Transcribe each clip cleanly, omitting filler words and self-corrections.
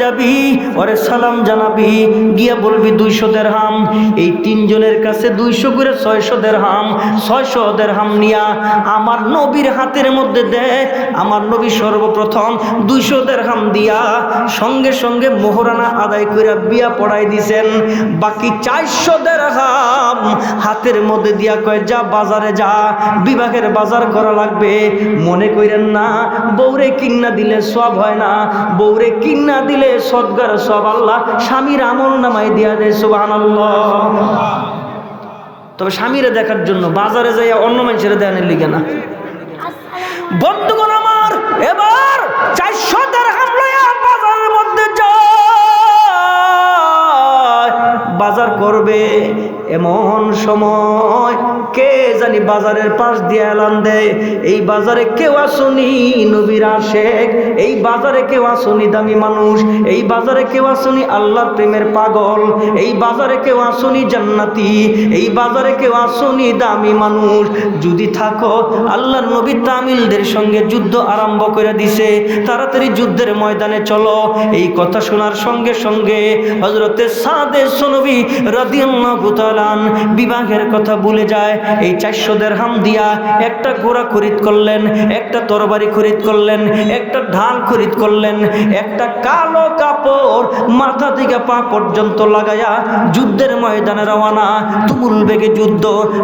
যাবি, ওরে সালাম জানাবি, গিয়া বলবি 200 দিরহাম। এই তিনজনের কাছে 200 করে 600 দিরহাম, 600 দিরহাম নিয়া আমার নবীর হাতের মধ্যে দে। আমার নবী সর্বপ্রথম 200 দিরহাম দিয়া সঙ্গে সঙ্গে মোহরানা আদায় করে বিয়া পড়াই দিছেন। বাকি 400 দিরহাম হাতের মধ্যে দিয়া কয় যা বাজারে যা, বিবাহের বাজার করা লাগবে। মনে কইরেন না বউরে কিন্না দিলে সব হয় না, বউরে কিন্না দিলে সদগার সব আল্লাহ স্বামীর আমল নামায় দিয়া দেয়। সুবহানাল্লাহ। তবে স্বামীরে দেখার জন্য বাজারে যাইয়া অন্য মানুষের দেয়ানের লিগে না। বন্ধুগণ আমার, এবার 400 দিরহাম লইয়া বাজারের মধ্যে যায়, বাজার করবে। এমন সময় কে জানি বাজারের পাশ দিয়ে এলান দেয়, এই বাজারে কেউ আসুনি নবীর আশেক, এই বাজারে কেউ আসুনি দামি মানুষ, এই বাজারে কেউ আসুনি আল্লাহর প্রেমের পাগল, এই বাজারে কেউ আসুনি জান্নাতি, এই বাজারে কেউ আসুনি দামি মানুষ। যদি থাকো আল্লাহর নবী তামিলদের সঙ্গে যুদ্ধ আরম্ভ করে দিছে, তাড়াতাড়ি যুদ্ধের ময়দানে চলো। এই কথা শোনার সঙ্গে সঙ্গে হযরতে সাদে সুনবী রাদিয়াল্লাহু তাআলা বিবাহের কথা ভুলে যায়। এই 400 দিরহাম দিয়া একটা ঘোড়া খরিদ করলেন, একটা তরবারি খরিদ করলেন, একটা ঢাল খরিদ করলেন, একটা কালো কাপড় মাথা থেকে পা পর্যন্ত লাগায়া যুদ্ধের ময়দানে রওনা। তুমুল বেগে যুদ্ধ।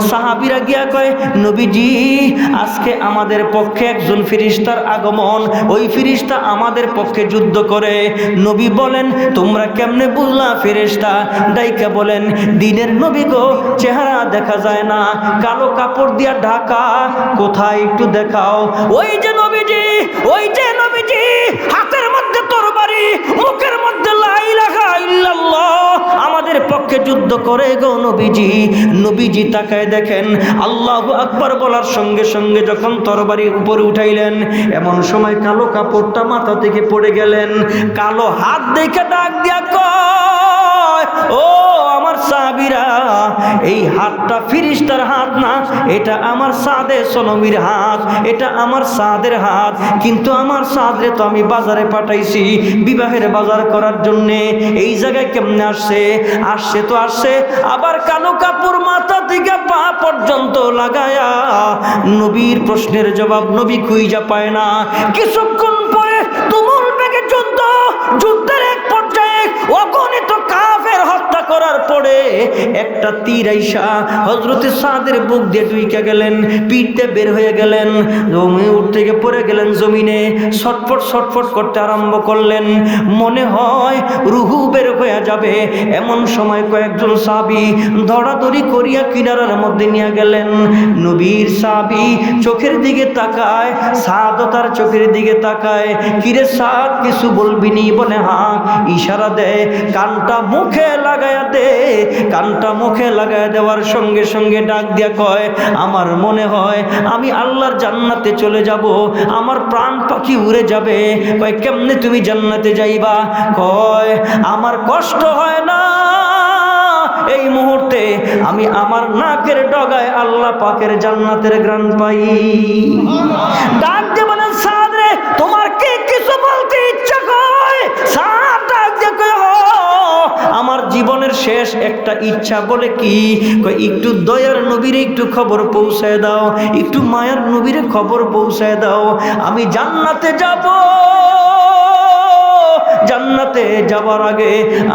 সাহাবীরা গিয়া কয় নবীজি আজকে আমাদের পক্ষে একজন ফেরেশতার আগমন, ওই ফেরেশতা আমাদের পক্ষে যুদ্ধ করে। নবী বলেন তোমরা কেমনে বুঝলা ফেরেশতা? ডাইকা বলেন দিনের নবী গো, চেহারা দেখা যায় না, কালো কাপড় দিয়া ঢাকা, কোথায় একটু দেখাও। ওই যে নবীজি, ওই যে নবীজি, হাতের মধ্যে তরবারি, মুখের মধ্যে লা ইলাহা ইল্লাল্লাহ, আমাদের পক্ষে যুদ্ধ করে গো নবীজি। নবীজি তাকায় দেখেন, আল্লাহু আকবার বলার সঙ্গে সঙ্গে যখন তরবারি উপরে উঠাইলেন, এমন সময় কালো কাপড়টা মাথা থেকে পড়ে গেলেন। কালো হাত দেখে ডাক দিয়া কয় ও আমার সাহাবীরা, এই হাতটা ফেরেশতার হাত না, এটা আমার সাদে সুনবীর হাত, এটা আমার সাদের হাত। কিন্তু আমার সাদরে তো আমি বাজারে পাঠাইছি বিবাহের বাজার করার জন্য। এই জায়গায় কেমনে আসছে? আসছে তো আসছে আবার কালো কাপড় মাথা থেকে পা পর্যন্ত লাগায়া। নবীর প্রশ্নের জবাব নবী খুঁজে পায় না। কিছুক্ষণ পরে তুমুল বেগে যুদ্ধ। যুদ্ধের এক পর্যায়ে অগণিত কাফের হত্যা করার পরে একটা তীর আইসা হযরতে সাদের বুক দিয়ে ঢুইকা গেলেন, পিঠে বের হয়ে গেলেন, জমি উঠ থেকে পড়ে গেলেন জমিনে, ছটফট ছটফট করতে আরম্ভ করলেন। মনে হয় রুহু বের হয়ে যাবে। এমন সময় কয়েকজন সাহাবী ধরাধরি করিয়া কিনারার মধ্যে নিয়ে গেলেন। নবীর সাহাবী চোখের দিকে তাকায়, সাদ তার চোখের দিকে তাকায়। কিরে সাদ কিছু বলবি নি? বলে হ্যাঁ। ইশারা দেয়, কানটা মুখে লাগায়া দে। কানটা মুখে লাগায় দেওয়ার সঙ্গে সঙ্গে ডাক দিয়া কয় আমার মনে হয় আমি আল্লাহর জান্নাতে চলে যাব, আমার প্রাণ পাখি উড়ে যাবে। কয় কেমনে তুমি জান্নাতে যাইবা? কয় আমার কষ্ট হয় না এই মুহূর্তে, আমি আমার নাকের ডগায় আল্লাহ পাকের জান্নাতের ঘ্রাণ পাই। ডাক দিয়ে বলেন সাদ রে, তোমার কি কিছু বলতে ইচ্ছা করে? সাদ ডাক দিয়ে কয় আমার জীবনের শেষ একটা ইচ্ছা। বলে কি? কয় একটু দয়ার নবীরে একটু খবর পৌঁছায় দাও, একটু মায়ার নবীরে খবর পৌঁছায় দাও, আমি জান্নাতে যাব। জান্নাতে যাবার আগে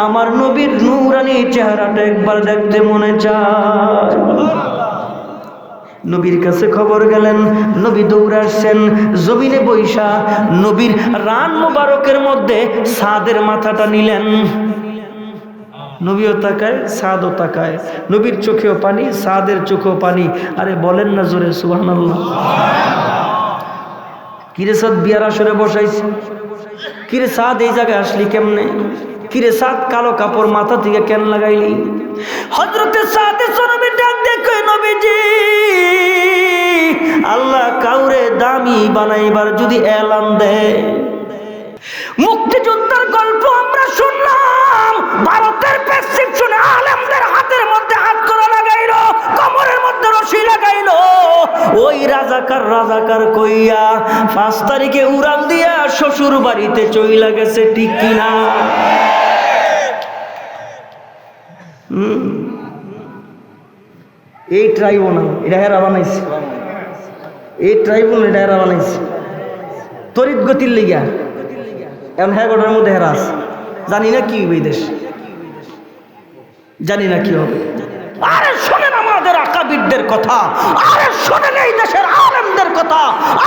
আমার নবীর নূরানি চেহারাটা একবার দেখতে মনে চায়। নবীর কাছে খবর গেলেন, নবী দৌড়ে আসছেন, জমিনে বৈশা নবীর রান মুবারকের মধ্যে সাদের মাথাটা নিলেন। নবীও তাকায়, সাদও তাকায়, নবীর চোখেও পানি, সাদের চোখেও পানি। আরে বলেন না জোরে সুবহানাল্লাহ। কিরে সাদ বিয়ার আসরে বসাইছে? কিরে সাদ এই জায়গায় আসলি কেমনে? কিরে সাদ কালো কাপড় মাথা থেকে কেন লাগাইলি? হযরতে সাদে সুনবী ডাক দেখে নবীজি, আল্লাহ কাউরে দামি বানাইবার যদি এলান দেয়, মুক্তিযোদ্ধার গল্প আমরা শুনলাম, ভারতের প্রেসক্রিপশনে আলেমদের হাতের মধ্যে হাত করা লাগাইলো, কোমরের মধ্যে রশি ফাঁসি লাগাইলো ওই রাজাকার কইয়া 5 তারিখে উড়াল দিয়া শ্বশুর বাড়িতে চইলা গেছে, ঠিক কিনা? এই ট্রাইব্যুনাল এটা হেরা বানাইছে, এই ট্রাইব্যুনাল এটা হেরা বানাইছে তড়িৎ গতির লিগা। এখন হ্যাঁ গোটার মধ্যে হেরা আছে, জানি না কি হবে এই দেশ, জানি না কি হবে। আরে শোনেন আমাদের আকাবিরদের কথা, আরে শোনেন এই দেশের আলেমদের কথা,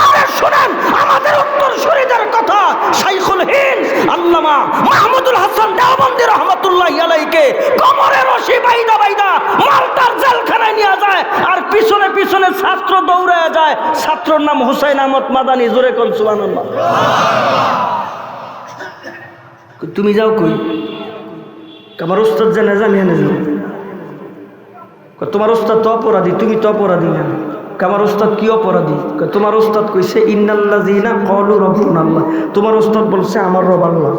আরে শোনেন আমাদের উত্তরসূরিদের কথা। শাইখুল হিন্দ আল্লামা মাহমুদুল হাসান দেওবন্দি রহমাতুল্লাহি আলাইহিকে কোমরে রশি বাইদা বাইদা মালটার জেলখানায় নিয়ে যায়, আর পিছনে পিছনে ছাত্র দৌড়ায় যায়। ছাত্রর নাম হুসাইন আহমদ মাদানী। জোরে কোন সুবহানাল্লাহ। তুমি যাও কই? আমার উস্তাদ জানে, জানি এনে যাও। তোমার উস্তাদ তো অপরাধী, তুমি তো অপরাধী না। আমার উস্তাদ কি অপরাধী? তোমার উস্তাদ কইছে ইন্নাল্লাযিনা ক্বালু রাব্বুনাল্লাহ, তোমার উস্তাদ বলছে আমার রব আল্লাহ।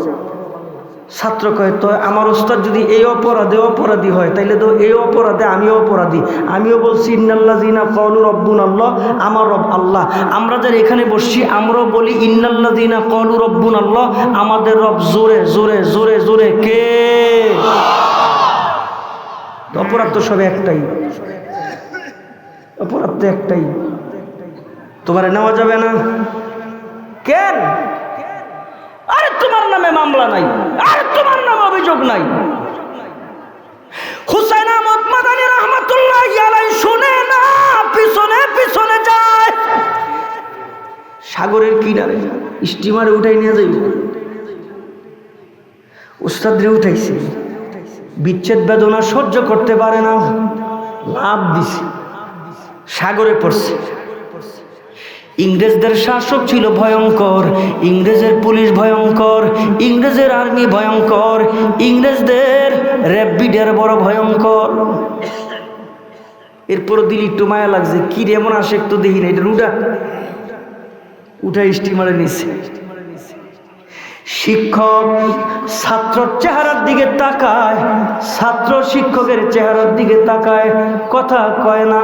ছাত্র কয় তো আমার উস্তাদ যদি এই অপরাধে অপরাধী হয় তাইলে তো এই অপরাধে আমিও অপরাধী। আমিও বলছি ইন্নাল্লাযিনা ক্বালু রাব্বুনাল্লাহ, আমার রব আল্লাহ। আমরা যারা এখানে বসছি আমরাও বলি ইন্নাল্লাযিনা ক্বালু রাব্বুনাল্লাহ, আমাদের রব জোরে জোরে জোরে জোরে কে? অপরাধ তো সব একটাই, অপরাধ তো একটাই। তোমার নেওয়া যাবে না কেন? আরে তোমার নামে মামলা নাই, আরে তোমার নামে অভিযোগ নাই। হুসাইন আহমদ মাদানী রহমাতুল্লাহি আলাইহি শুনে না, পিছনে পিছনে যায়। সাগরের কিনারে স্টিমারে উঠাই নিয়ে যাইব। উস্তাদরে উঠাইছে, বিচ্ছেদ বেদনা সহ্য করতে পারে না, লাভ দিছে, সাগরে পড়ছে। ইংরেজদের শাসক ছিল ভয়ঙ্কর, ইংরেজের পুলিশ ভয়ঙ্কর, ইংরেজের আর্মি ভয়ঙ্কর, ইংরেজদের র্যাপিডের বড় ভয়ঙ্কর। এরপর দিলি একটু মায়া লাগছে, কি রে এমন আসে একটু দেখি না, এটা উঠা স্টিমারে নিচ্ছে। শিক্ষক ছাত্রর চেহারার দিকে তাকায়, ছাত্র শিক্ষকের চেহারার দিকে তাকায়, কথা কয় না।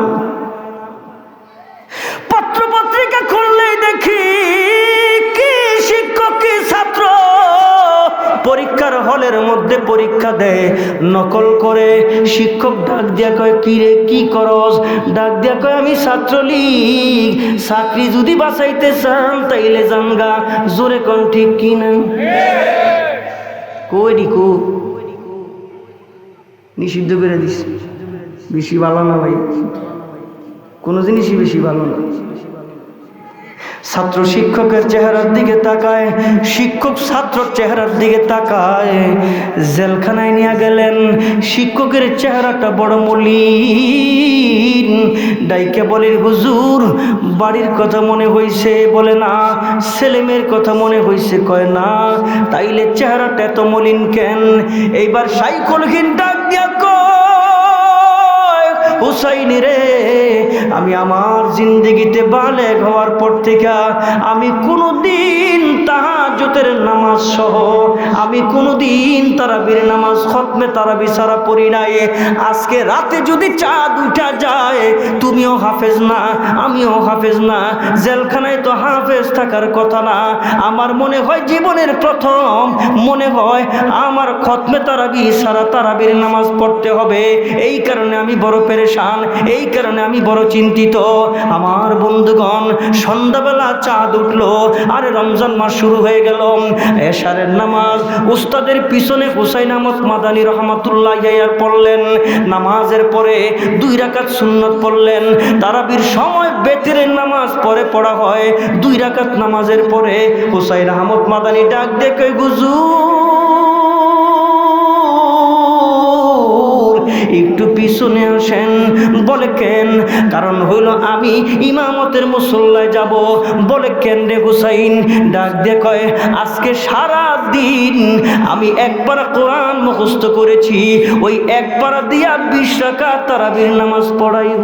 পত্র পত্রিকা খুললেই দেখি কি শিক্ষক কি ছাত্র পরীক্ষার হলের মধ্যে পরীক্ষা দেয়, নকল করে। শিক্ষক ডাক দিয়া কয় কি রে কি করস? ডাক দিয়া কয় আমি ছাত্রলীগ, চাকরি যদি বাঁচাইতে চান তাইলে জানগা। জোরে কোন ঠিক কিনা? কই ডিকো নিষিদ্ধ করে দিস, বেশি ভালো না ভাই, কোনো জিনিসই বেশি ভালো না। ছাত্র শিক্ষকের চেহারার দিকে তাকায়, শিক্ষক ছাত্রর চেহারার দিকে তাকায়। জেলখানায় নিয়ে গেলেন। শিক্ষকের চেহারাটা বড় মলিন। ডাইকে বলে হুজুর বাড়ির কথা মনে হইছে? বলে না। ছেলে মেয়ের কথা মনে হইছে? কয় না। তাইলে চেহারাটা এত মলিন কেন? এইবার শাইখুল হিন্দ ডাক দিয়া হুসাইন রে, আমি আমার জিন্দেগিতে বালেগ হওয়ার পর থেকে আমি কোনোদিন তাহাজ্জুদের নামাজ সহ আমি কোনোদিন তারাবির নামাজ খতমে তারাবি ছাড়া পড়ি নাই। আজকে রাতে যদি চাঁদ উঠা যায়, তুমিও হাফেজ না আমিও হাফেজ না, জেলখানায় তো হাফেজ থাকার কথা না। আমার মনে হয় জীবনের প্রথম মনে হয় আমার খতমে তারাবি ছাড়া তারাবির নামাজ পড়তে হবে। এই কারণে আমি বড় পেরেশান, এই কারণে আমি বড় চিন্তিত। আমার বন্ধুগণ, সন্ধ্যাবেলা চাঁদ উঠলো, আরে রমজান মাস শুরু হয়ে গেল। এশারের নামাজ উস্তাদের পিছনে হুসাইন আহমদ মাদানী রহমাতুল্লাহি আলাইহি পড়লেন। নামাজের পরে 2 রাকাত সুন্নত পড়লেন। তারাবির সময় বেতরের নামাজ পরে পড়া হয়। 2 রাকাত নামাজের পরে হুসাইন আহমদ মাদানী ডাক দেখে একটু পিছনে আসেন। বলে কেন? কারণ হইল আমি ইমামতের মুসল্লায় যাব। বলে কেন রে হুসাইন? ডাক দিয়ে কয় আজকে সারা দিন আমি একবার কোরআন মুখস্থ করেছি, ওই একবার দিয়া 20 রাকাত তারাবির নামাজ পড়াইব।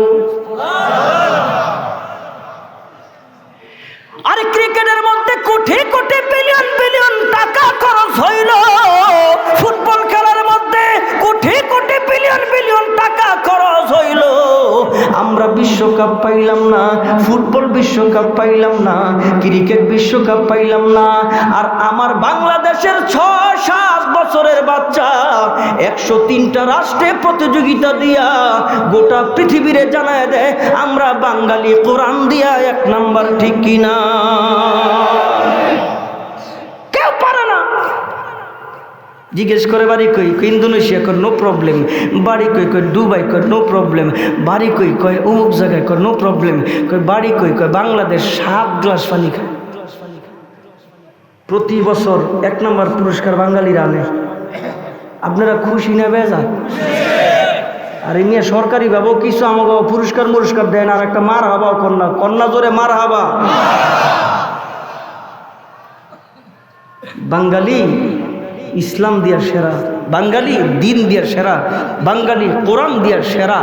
আরে ক্রিকেটের মধ্যে কোটি কোটি বিলিয়ন বিলিয়ন টাকা খরচ হইল, ফুটবল খেলার মধ্যে কোটি কোটি বিলিয়ন বিলিয়ন টাকা খরচ হইল। আমরা আমরা বিশ্বকাপ পাইলাম না, ফুটবল বিশ্বকাপ পাইলাম না, ক্রিকেট বিশ্বকাপ পাইলাম না। আর আমার বাংলাদেশের 6-7 বছরের বাচ্চা 103টা রাষ্ট্রে প্রতিযোগিতা দিয়া গোটা পৃথিবীরে জানায় দেয় আমরা বাঙালি, কোরআন দিয়া 1 নাম্বার, ঠিক কিনা? কেউ পারে না। জিজ্ঞেস করে বাড়ি কই? ইন্দোনেশিয়া, কয় নো প্রবলেম। বাড়ি কই? কয় দুবাই, কয় নো প্রবলেম। বাড়ি কই? কয় অমুক জায়গায়, কয় নো প্রবলেম। কয় বাড়ি কই? কয় বাংলাদেশ। 7 গ্লাস পানি খায় প্রতি বছর। 1 নাম্বার পুরস্কার বাঙালিরা আনে। আপনারা খুশি না বেজার? আর এমনি সরকারি ভাবেও কিছু আমাকে পুরস্কার দেন, আর একটা মার হাবা কন্যা, কন্যা জোরে মার হাবা। বাঙালি ইসলাম দিয়া সেরা, বাঙালি দিন দিয়া সেরা, বাঙালি কোরআন দিয়া সেরা।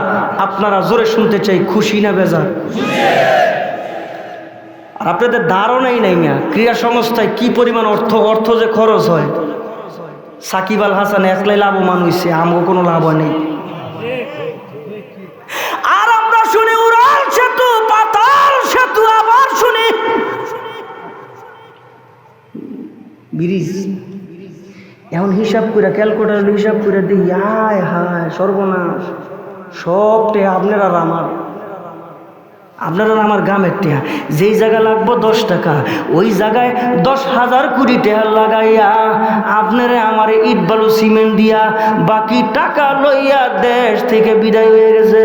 আপনারা জোরে শুনতে চাই, খুশি না বেজার? আর আপনাদের ধারণাই নাই না ক্রীড়া সংস্থায় কি পরিমাণ অর্থ যে খরচ হয়। সাকিব আল হাসান একলাই লাভবান হয়েছে, আমগো কোনো লাভ হয় নাই। আর আমরা শুনি উড়াল সেতু, পাতাল সেতু, আবার শুনি ব্রিজ। এখন হিসাব করে, ক্যালকুলেটর হিসাব করে দিই, হায় হায় সর্বনাশ। সবটা আপনারা আমার গ্রামের টেহা। যেই জায়গা লাগবো 10 টাকা, ওই জায়গায় 10,000 কোটি টাকা লাগাইয়া আপনারা আমার ইট বালু সিমেন্ট দিয়া বাকি টাকা লইয়া দেশ থেকে বিদায় হয়ে গেছে।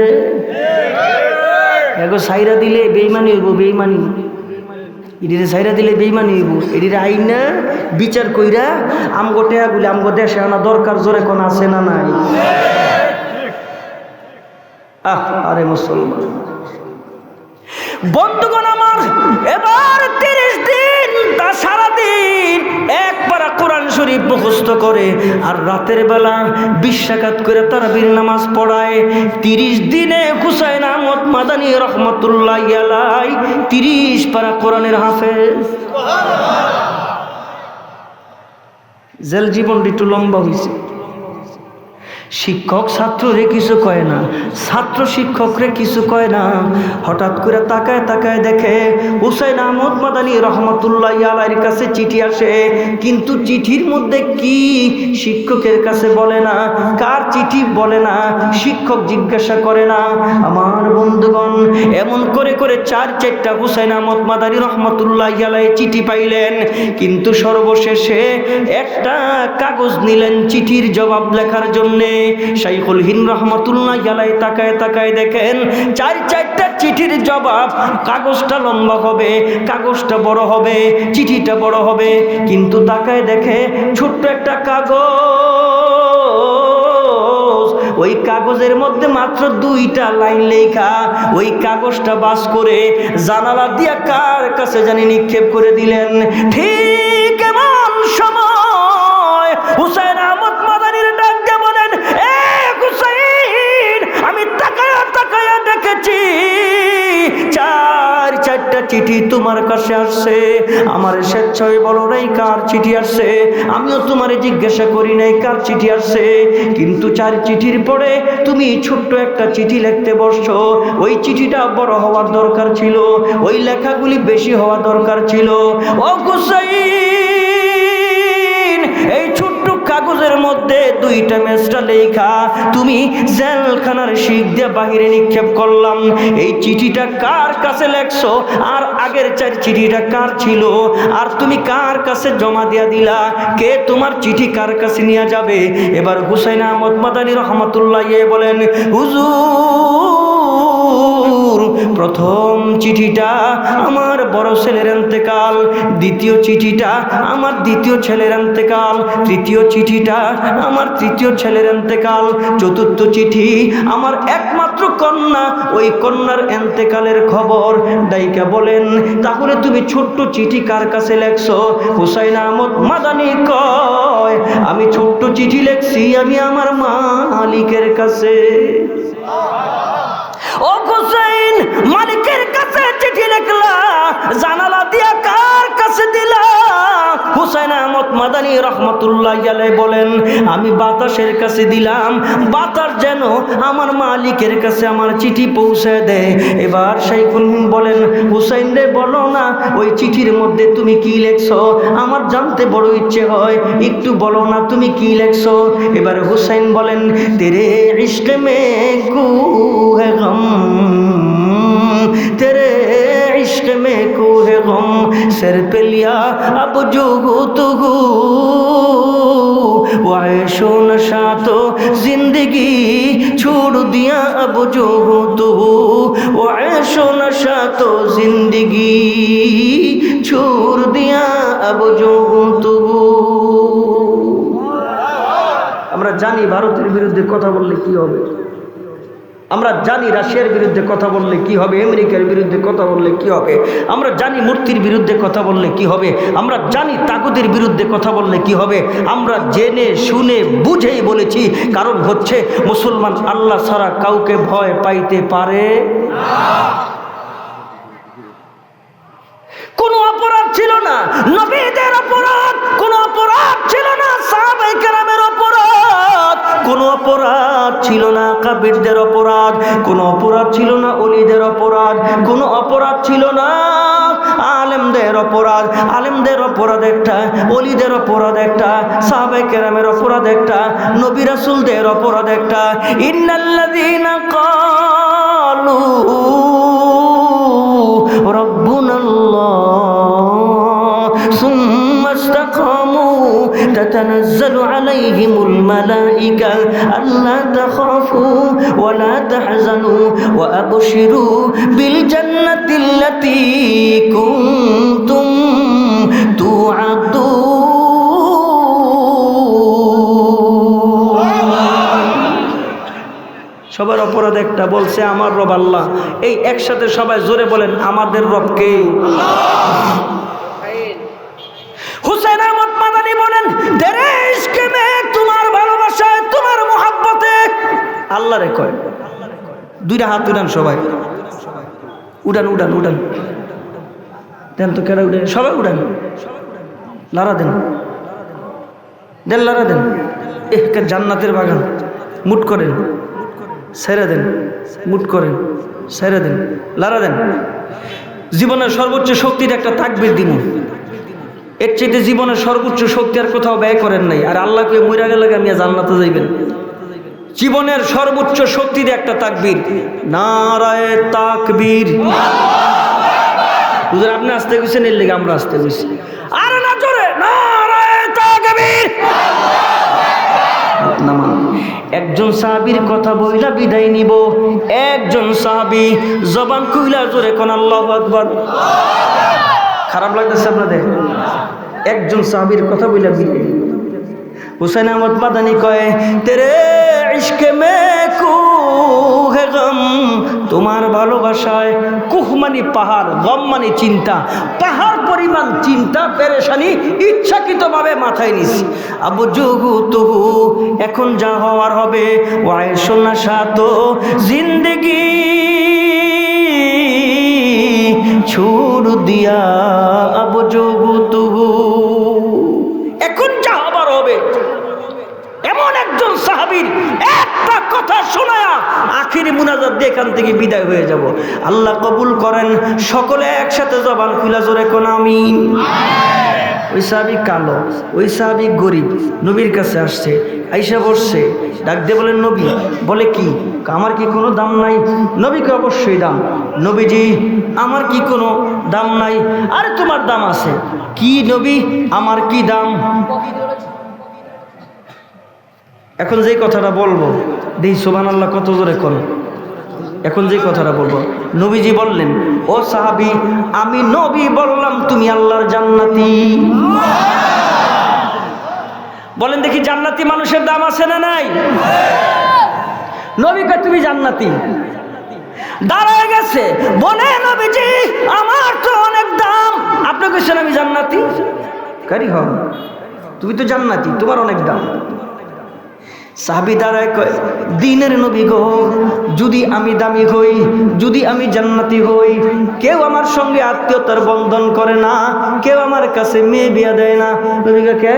এগো সাইরা দিলে বেইমানি হইব, বেইমানি। এটিরে সাইরা দিলে বেইমানি হইব। এটিরে আইন না বিচার কইরা আমগো টেহাগুলি আমগো দেশে আনা দরকার। জোরে কোন আছে না নাই? আরে মুসলমান বন্ধুগণ আমার, এবার 30 দিন তা সারাদিন এক পারা কোরআন শরীফ মুখস্থ করে, আর রাতের বেলা 20 রাকাত করে তারাবির নামাজ পড়ায়। 30 দিনে হুসাইন আহমদ মাদানী রহমতুল্লাহি আলাইহি 30 পারা কোরআনের হাফেজ। জেল জীবনটি একটু লম্বা হয়েছে। শিক্ষক ছাত্ররে কিছু কয় না, ছাত্র শিক্ষকরে কিছু কয় না। হঠাৎ করে তাকায় তাকায় দেখে হুসাইন আহমদ মাদানী রহমতুল্লাহি আলাইহির কাছে চিঠি আসে, কিন্তু চিঠির মধ্যে কি শিক্ষকের কাছে বলে না, কার চিঠি বলে না, শিক্ষক জিজ্ঞাসা করে না। আমার বন্ধুগণ, এমন করে করে 4-4টা হুসাইন আহমদ মাদানী রহমতুল্লাহি আলাইহি চিঠি পাইলেন, কিন্তু সর্বশেষে একটা কাগজ নিলেন চিঠির জবাব লেখার জন্যে। শাইখুল হিন্দ রহমতুল্লাহি আলাইহি তাকায় তাকায় দেখেন 4-4টা চিঠির জবাব। কাগজটা লম্বা হবে, কাগজটা বড় হবে, চিঠিটা বড় হবে, কিন্তু তাকায় দেখে ছোট্ট একটা কাগজ। ওই কাগজের মধ্যে মাত্র 2টা লাইন লেখা। ওই কাগজটা বাস করে জানালা দিয়া কার কাছে জানি নিক্ষেপ করে দিলেন। ঠিক এমন সময় হুসাইন আহমদ মাদানীর ডাক দিয়ে বলেন, এ হুসাইন, আমি তাকায়া তাকায়া দেখেছি 4-4টা চিঠি তোমার কাছে আসছে। আমার স্বেচ্ছায় বলো নাই কার চিঠি আসছে, আমিও তোমারে জিজ্ঞাসা করি নাই কার চিঠি আসছে, কিন্তু 4 চিঠির পরে তুমি ছোট্ট একটা চিঠি লিখতে বসছো। ওই চিঠিটা বড় হওয়ার দরকার ছিল, ওই লেখাগুলি বেশি হওয়া দরকার ছিল। ও হুসাইন, এই ছোট্ট কাগজের মধ্যে 2টা মেসটা লেখা তুমি জেলখানার শিক দিয়ে বাহিরে নিক্ষেপ করলাম। এই চিঠিটা কার কাছে লেখছো, আর আগের 4 চিঠিটা কার ছিল, আর তুমি কার কাছে জমা দিয়া দিলা, কে তোমার চিঠি কার কাছে নিয়ে যাবে? এবার হুসাইন আহমদ মাদানী রহমতুল্লাহি বলেন, হুজুর, প্রথম চিঠিটা আমার বড় ছেলের ইন্তেকাল, দ্বিতীয় চিঠিটা আমার দ্বিতীয় ছেলের ইন্তেকাল, তৃতীয় চিঠিটা আমার তৃতীয় ছেলের ইন্তেকাল, চতুর্থ চিঠি আমার একমাত্র কন্যা, ওই কন্যার ইন্তেকালের খবর। দাইকা বলেন, তাহলে তুমি ছোট্ট চিঠি কার কাছে লেখছো? হুসাইন আহমদ মাদানী কয়, আমি ছোট্ট চিঠি লেখছি আমি আমার মালিকের কাছে। ও হুসাইন, মালিকের কাছে চিঠি লিখলা, জানালা দিয়া কার কাছে দিলা? হুসাইন আহমদ মাদানী রাহমাতুল্লাহি আলাইহি বলেন, আমি বাতাসের কাছে দিলাম, বাতাস যেন আমার মালিকের কাছে আমার চিঠি পৌঁছে দেয়। এবার শাইখুল হিন্দ বলেন, হুসাইন রে বলো না ওই চিঠির মধ্যে তুমি কি লেখছো, আমার জানতে বড় ইচ্ছে হয়, একটু বলো না তুমি কি লেখছো। এবার হুসাইন বলেন, তেরে ইশক মে কু হে গম, তেরে इश्क में कोहे गम सर पे लिया अब जो गुफ्तगू वो ऐशो नशा तो जिंदगी छोड़ दिया अब जो गुफ्तगू वो ऐशो नशा तो जिंदगी छोड़ दिया अब जो गुफ्तगू। আমরা জানি ভারতের বিরুদ্ধে কথা বললে কি হবে, আমরা জানি রাশিয়ার বিরুদ্ধে কথা বললে কি হবে, আমেরিকার বিরুদ্ধে কথা বললে কি হবে, আমরা জানি মূর্তির বিরুদ্ধে কথা বললে কি হবে, আমরা জানি তাগুতের বিরুদ্ধে কথা বললে কি হবে। আমরা জেনে শুনে বুঝেই বলেছি, কারণ হচ্ছে মুসলমান আল্লাহ ছাড়া কাউকে ভয় পাইতে পারে না। কোনো অপরাধ ছিল না নবীদের অপরাধ, কোনো অপরাধ ছিল না সাহাবায়ে কেরামের অপরাধ, কোনো অপরাধ ছিল না কাফিরদের অপরাধ, কোনো অপরাধ ছিল না ওলিদের অপরাধ, কোনো অপরাধ ছিল না আলেমদের অপরাধ। আলেমদের অপরাধ একটা, ওলিদের অপরাধ একটা, সাহাবায়ে কেরামের অপরাধ একটা, নবী রাসূলদের অপরাধ একটা। ইন্নাল্লাযীনা ক্বালু রব্বুনাল্লাহ সুম্মা ইসতাকামু তাতানাজ্জালু আলাইহিমুল মালাইকা আল্লা তাখাফু ওয়া লা তাহজানু ওয়া আবশিরু বিল জান্নাতিল্লাতী কুনতুম তুআদুন। সবার অপরাধ একটা, বলছে আমার রব আল্লাহ। এই একসাথে সবাই জোরে বলেন, আমাদের রব কে? হুসাইন আহমদ মাদানী বলেন, তেরে ইশকে মে, তোমার ভালোবাসায়, তোমার মোহাব্বতে। আল্লাহ রে কয়, দুইটা হাত উঠান সবাই, উঠান উঠান উঠান, দেন তো কেডা উঠান, সবাই উঠান, লারা দেন, দেন লারা দেন। জান্নাতের বাগান, মুট করেন, ছেড়ে দেন, মুট করেন, ছেড়ে দেন, লারা দেন। জীবনের সর্বোচ্চ শক্তির একটা তাকবীর দিন, এর চেয়ে জীবনের সর্বোচ্চ শক্তি আর কোথাও ব্যয় করেন নাই। আর আল্লাহকে মইরা গেলে আমি জান্নাতে যাইবেন। জীবনের সর্বোচ্চ শক্তির একটা তাকবীর, নারায়ে তাকবীর। হুজুর আপনি আসতে গেছেন, এর লেগে আমরা আসতে গেছি। আর না জোরে, নারায়ে তাকবীর। একজন সাহাবীর কথা বইলা বিদায় নিব। একজন সাহাবী জবান খুইলা জোরে কোন আল্লাহু আকবার। খারাপ লাগতেছে আপনাদের? একজন সাহাবীর কথা বইলা বিদায় নিব। হুসাইন আহমদ মাদানী কয়, তেরে ইশকে মে কুহ হে গম, তোমার ভালোবাসায়, কুহ মানে পাহাড়, গম মানে চিন্তা, পাহাড় পরিমাণ চিন্তা পেরেশানি ইচ্ছাকৃতভাবে মাথায় নিছি। আবু জুগু তুহু, এখন যা হওয়ার হবে, ওয়াই সোনা সাতো জিন্দগি छोड़ दिया अब जो गुफ्तगू। এখন যা হবার হবে। এমন একজন সাহাবীর একটা কথা শোনায়া আখিরি মুনাজাত দিয়ে এখান থেকে বিদায় হয়ে যাব। আল্লাহ কবুল করেন। সকলে একসাথে জবান খুলে জোরে কোন আমিন। ওই সাহাবী কালো, ওই সাহাবী গরিব, নবীর কাছে আসছে, আইসা বসছে, ডাক দিয়ে বলেন নবী। বলে কি? আমার কি কোনো দাম নাই? নবীকে অবশ্যই দাম। নবীজি আমার কি কোনো দাম নাই? আরে তোমার দাম আছে। কি নবী, আমার কি দাম? এখন যে কথাটা বলবো, দেখি সুবহানাল্লাহ কত জোরে কোন। এখন যে কথাটা বলবো, নবীজি বললেন, ও সাহাবী, আমি নবী বললাম তুমি আল্লাহর জান্নাতি। বলেন দেখি, জান্নাতি মানুষের দাম আছে না নাই? নবী কয় তুমি জান্নাতি। দাঁড়ায় গেছে, বলে নবীজি আমার তো অনেক দাম। আপনি কইছেন আমি জান্নাতি? কারি হ, তুমি তো জান্নাতি, তোমার অনেক দাম। সাহাবী দাঁড়ায় কয়, দিনের নবী গো, যদি আমি দামি হই, যদি আমি জান্নাতি হই, কেউ আমার সঙ্গে আত্মীয়তার বন্ধন করে না, কেউ আমার কাছে মেয়ে বিয়া দেয় না। নবীকে কে?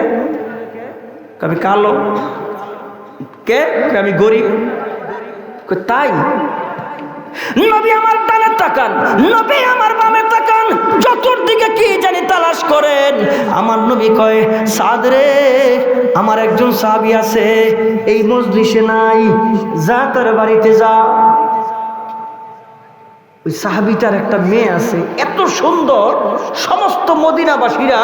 আমি কালো। কে? আমি গরিব। তাই নবী আমার ডানে তাকান, নবী আমার বামে তাকান, চতুর্দিকে কি জানি তালাশ করেন। আমার নবী কয়, সাদ রে, আমার একজন সাহাবী আছে এই মজলিসে নাই, যা তার বাড়িতে যা। ওই সাহাবীটার একটা মেয়ে আছে এত সুন্দর, সমস্ত মদিনাবাসীরা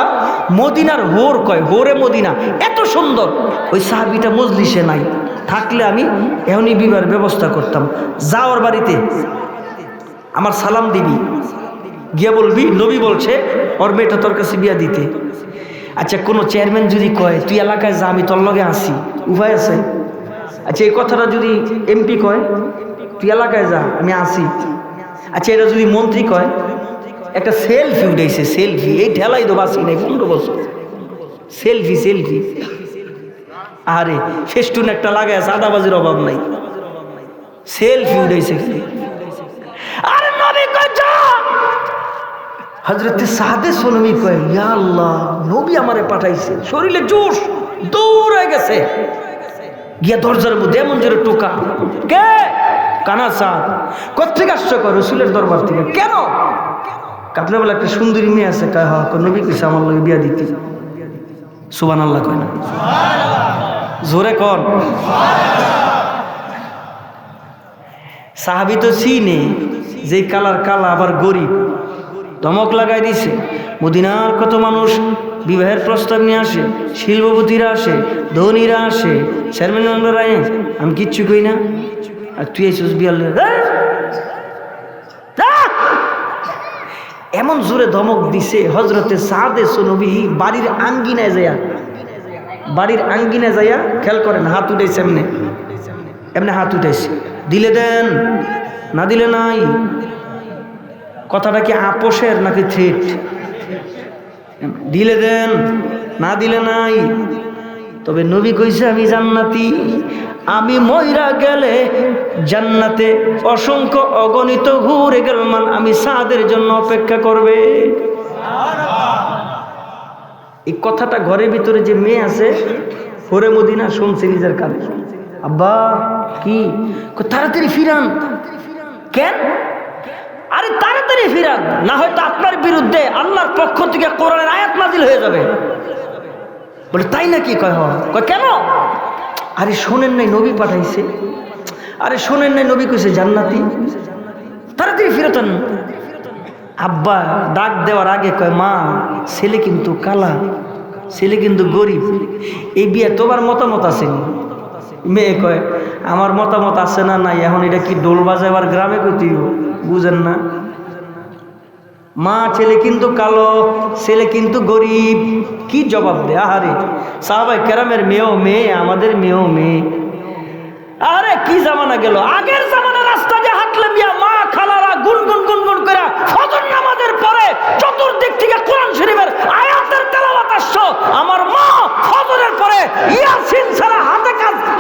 মদিনার হোর কয়, হোরে মদিনা, এত সুন্দর। ওই সাহাবীটা মজলিসে নাই, থাকলে আমি এমনি বিবাহের ব্যবস্থা করতাম। যা ওর বাড়িতে, আমার সালাম দিবি, গিয়া বলবি নবী বলছে ওর মেয়েটা তোর কাছে বিয়া দিতে। আচ্ছা, কোনো চেয়ারম্যান যদি কয় তুই এলাকায় যা, আমি তোর লগে আসি, উপায় আছে? আচ্ছা, এই কথাটা যদি এমপি কয় তুই এলাকায় যা, আমি আসি। আচ্ছা, এটা যদি মন্ত্রী কয়, একটা সেলফি উঠেছে, সেলফি, এই ঠেলাই তো বাসি নাই 15 বছর, সেলফি সেলফি। আরে ফেস্টুন একটা লাগায়, সাদাবাজির অভাব নাই, সেলফি উঠেছে। আরে নবী কয় যা। হযরত সাদে সুনমি কয়, ইয়া আল্লাহ, নবী আমারে পাঠাইছে, শরীরে জোশ, দৌড়ে গেছে, গিয়া দরজার মধ্যে এমন জোরে টোকা। কে? কানা সাদ। কোথেকে আসছো? কয় রাসূলের দরবার থেকে। কেন? আপনার বলে একটা সুন্দরী মেয়ে আছে। কয় হ্যাঁ, নবী কইছে আমার লগে বিয়া দিতে। সুবহানাল্লাহ কয় না? জোরে কন। সাহাবী তো চিনে যে কালার কালা, আবার গরিব, ধমক লাগাই দিছে। মদিনার কত মানুষ বিবাহের প্রস্তাব নিয়ে আসে, শিল্পপতিরা আসে, ধনীরা আসে, চেয়ারম্যান মেম্বাররা, আমি কিচ্ছু কই না, আর তুই এসেছিস বিয়াল। এমন জোরে ধমক দিছে হযরতে সাদে সুনবী বাড়ির আঙ্গিনায় যাইয়া, বাড়ির আঙ্গিনায় যাইয়া, খেয়াল করেন, হাত উঠাইছে এমনি, এমনি হাত উঠাইছে। দিলে দেন, না দিলে নাই। কথাটা কি আপোষের নাকি থ্রেট? দিলে দেন, না দিলে নাই। তবে নবী কইছে আমি জান্নাতি, আমি মইরা গেলে জান্নাতে অসংখ্য অগণিত হুরে গেলমান আমি সাদের জন্য অপেক্ষা করবে। এই কথাটা ঘরের ভিতরে যে মেয়ে আছে হোরে মদিনা শুনছে নিজের কানে। আব্বা কি? তাড়াতাড়ি ফিরান। কেন? আরে তাড়াতাড়ি ফিরান, না হয়তো আপনার বিরুদ্ধে আল্লাহর পক্ষ থেকে কোরআনের আয়াত নাজিল হয়ে যাবে। বলে তাই নাকি? কয় হয়। কয় কেন? আরে শোনেন নাই নবী পাঠাইছে? আরে শোনেন নাই নবী কইছে জান্নাতি, তাড়াতাড়ি ফিরতেন। আব্বা ডাক দেওয়ার আগে কয়, মা, ছেলে কিন্তু কালা, ছেলে কিন্তু গরিব, এই বিয়ে তোমার মতামত আছে? মেয়ে কয়, আমার মতামত আছে না নাই, এখন এটা কি ডোল বাজাবার গ্রামে কইতে বুঝেন না? মা, ছেলে কিন্তু কালো, ছেলে কিন্তু গরিব, কি জবাব দে? আহারে সাহাবায়ে কেরামের মেয়েও মেয়ে, আমাদের মেয়েও মেয়ে। আরে কি জামানা গেল! আগের জামানা রাস্তা দিয়ে হাঁটলে বিয়া মা খালারা গুনগুন গুনগুন করে ফজর নামাজের পরে চতুর্দিক থেকে কোরআন শরীফের আয়াতের তেলাওয়াত আসছে। আমার মা ফজরের পরে ইয়াসিন ছাড়া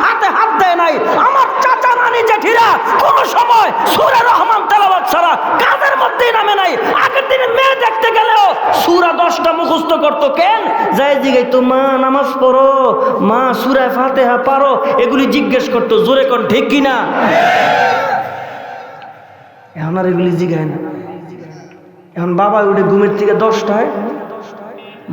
হাতে হাত দেয় নাই। আমার চাচা নানি জেঠিরা কোন সময় সূরা রহমান তেলাওয়াত ছাড়া কাজের মধ্যেই নামে নাই। আগের দিনে মেয়ে দেখতে গেলেও সূরা 10টা মুখস্থ করতো। কেন? যাই জিগাই তো, মা নামাজ পড়ো, মা সূরা ফাতিহা পারো, এগুলি জিজ্ঞেস করতো। জোরে কোন ঠিক কিনা? এখন আর এগুলি জিগায় না। এখন বাবা উঠে ঘুমের থেকে 10টায়,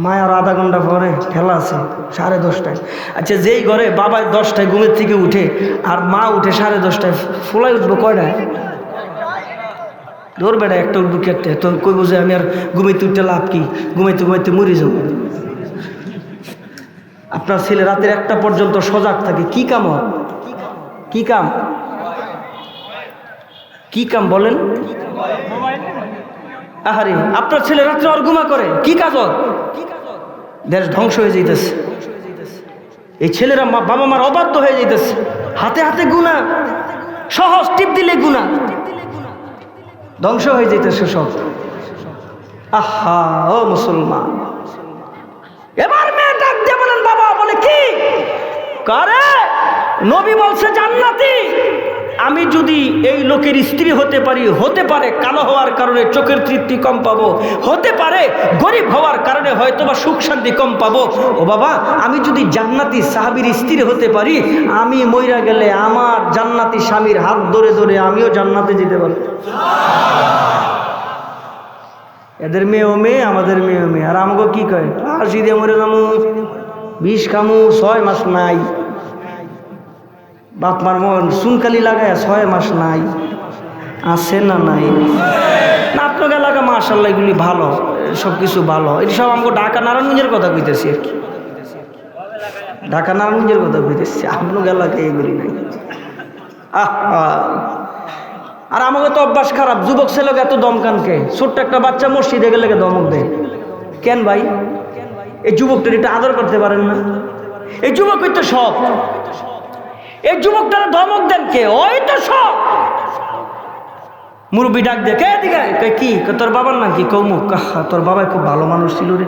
মায়ের আধা ঘন্টা পরে খেলা আছে 10:30টায়। আচ্ছা, যেই ঘরে বাবা 10টায় ঘুমের থেকে উঠে আর মা উঠে 10:30টায়, ফোলাই উঠবো কয়টায়? ধর বেড়া, একটা উঠবো কি একটা, তো কই বুঝে আমি আর ঘুমাইতে উঠতে লাভ কি? ঘুমাইতে ঘুমাইতে মরে যাবো। আপনার ছেলে রাতের 1টা পর্যন্ত সজাগ থাকে, কি কাম? কি কাম? কি কাম বলেন? আহারে, আপনার ছেলে রাত্রে আর ঘুমা করে, কি কাজ? দেশ ধ্বংস হয়ে যাইতেছে। এই ছেলেরা বাবা মার অবাধ্য হয়ে যাইতেছে। হাতে হাতে গুনাহ, সহজ টিপ দিলে গুনাহ, ধ্বংস হয়ে যাইতেছে সব। আহা ও মুসলমান, এবার মেয়ে ডাক দিয়ে বলেন, বাবা। বলে কি? কারে? নবী বলছে জান্নাতি, আমি যদি এই লোকের স্ত্রী হতে পারি, হতে পারে কালো হওয়ার কারণে চোখের তৃপ্তি কম পাবো, হতে পারে গরিব হওয়ার কারণে হয়তোবা সুখ শান্তি কম পাবো। ও বাবা, আমি যদি জান্নাতি সাহাবীর স্ত্রী হতে পারি, আমি মইরা গেলে আমার জান্নাতি স্বামীর হাত ধরে ধরে আমিও জান্নাতে যেতে পারবো। এদের মেয়েও মেয়ে, আমাদের মেয়েও মেয়ে। আর আমাকে কি কয়, হাসি দিয়ে মরে যাবো, বিষ খামু, 6 মাস নাই। বাপ মার মন সুনকালি লাগায় 6 মাস নাই, আছে না নাই? না আপনার এলাকা মাশাআল্লাহ এগুলি ভালো, সব কিছু ভালো। এটি সব আমাকে ঢাকা নারায়ণগঞ্জের কথা কইতেছি আর কি, ঢাকা নারায়ণগঞ্জের কথা কইতেছি, আপনার এলাকায় এগুলি নাই। আর আমাকে তো অভ্যাস খারাপ, যুবক ছেলেকে এত দমকানকে, ছোট্ট একটা বাচ্চা মসজিদে গেলে দমক দেয় কেন ভাই? এই যুবকটার এটা আদর করতে পারেন না? এই যুবকই তো সব, এই যুবকটার ধমক দেন কে? ওই তো সব। মুরব্বী ডাক দে, কে দিকে কি তোর বাবার নাম কি? কৌমুক। তোর বাবা খুব ভালো মানুষ ছিল রে।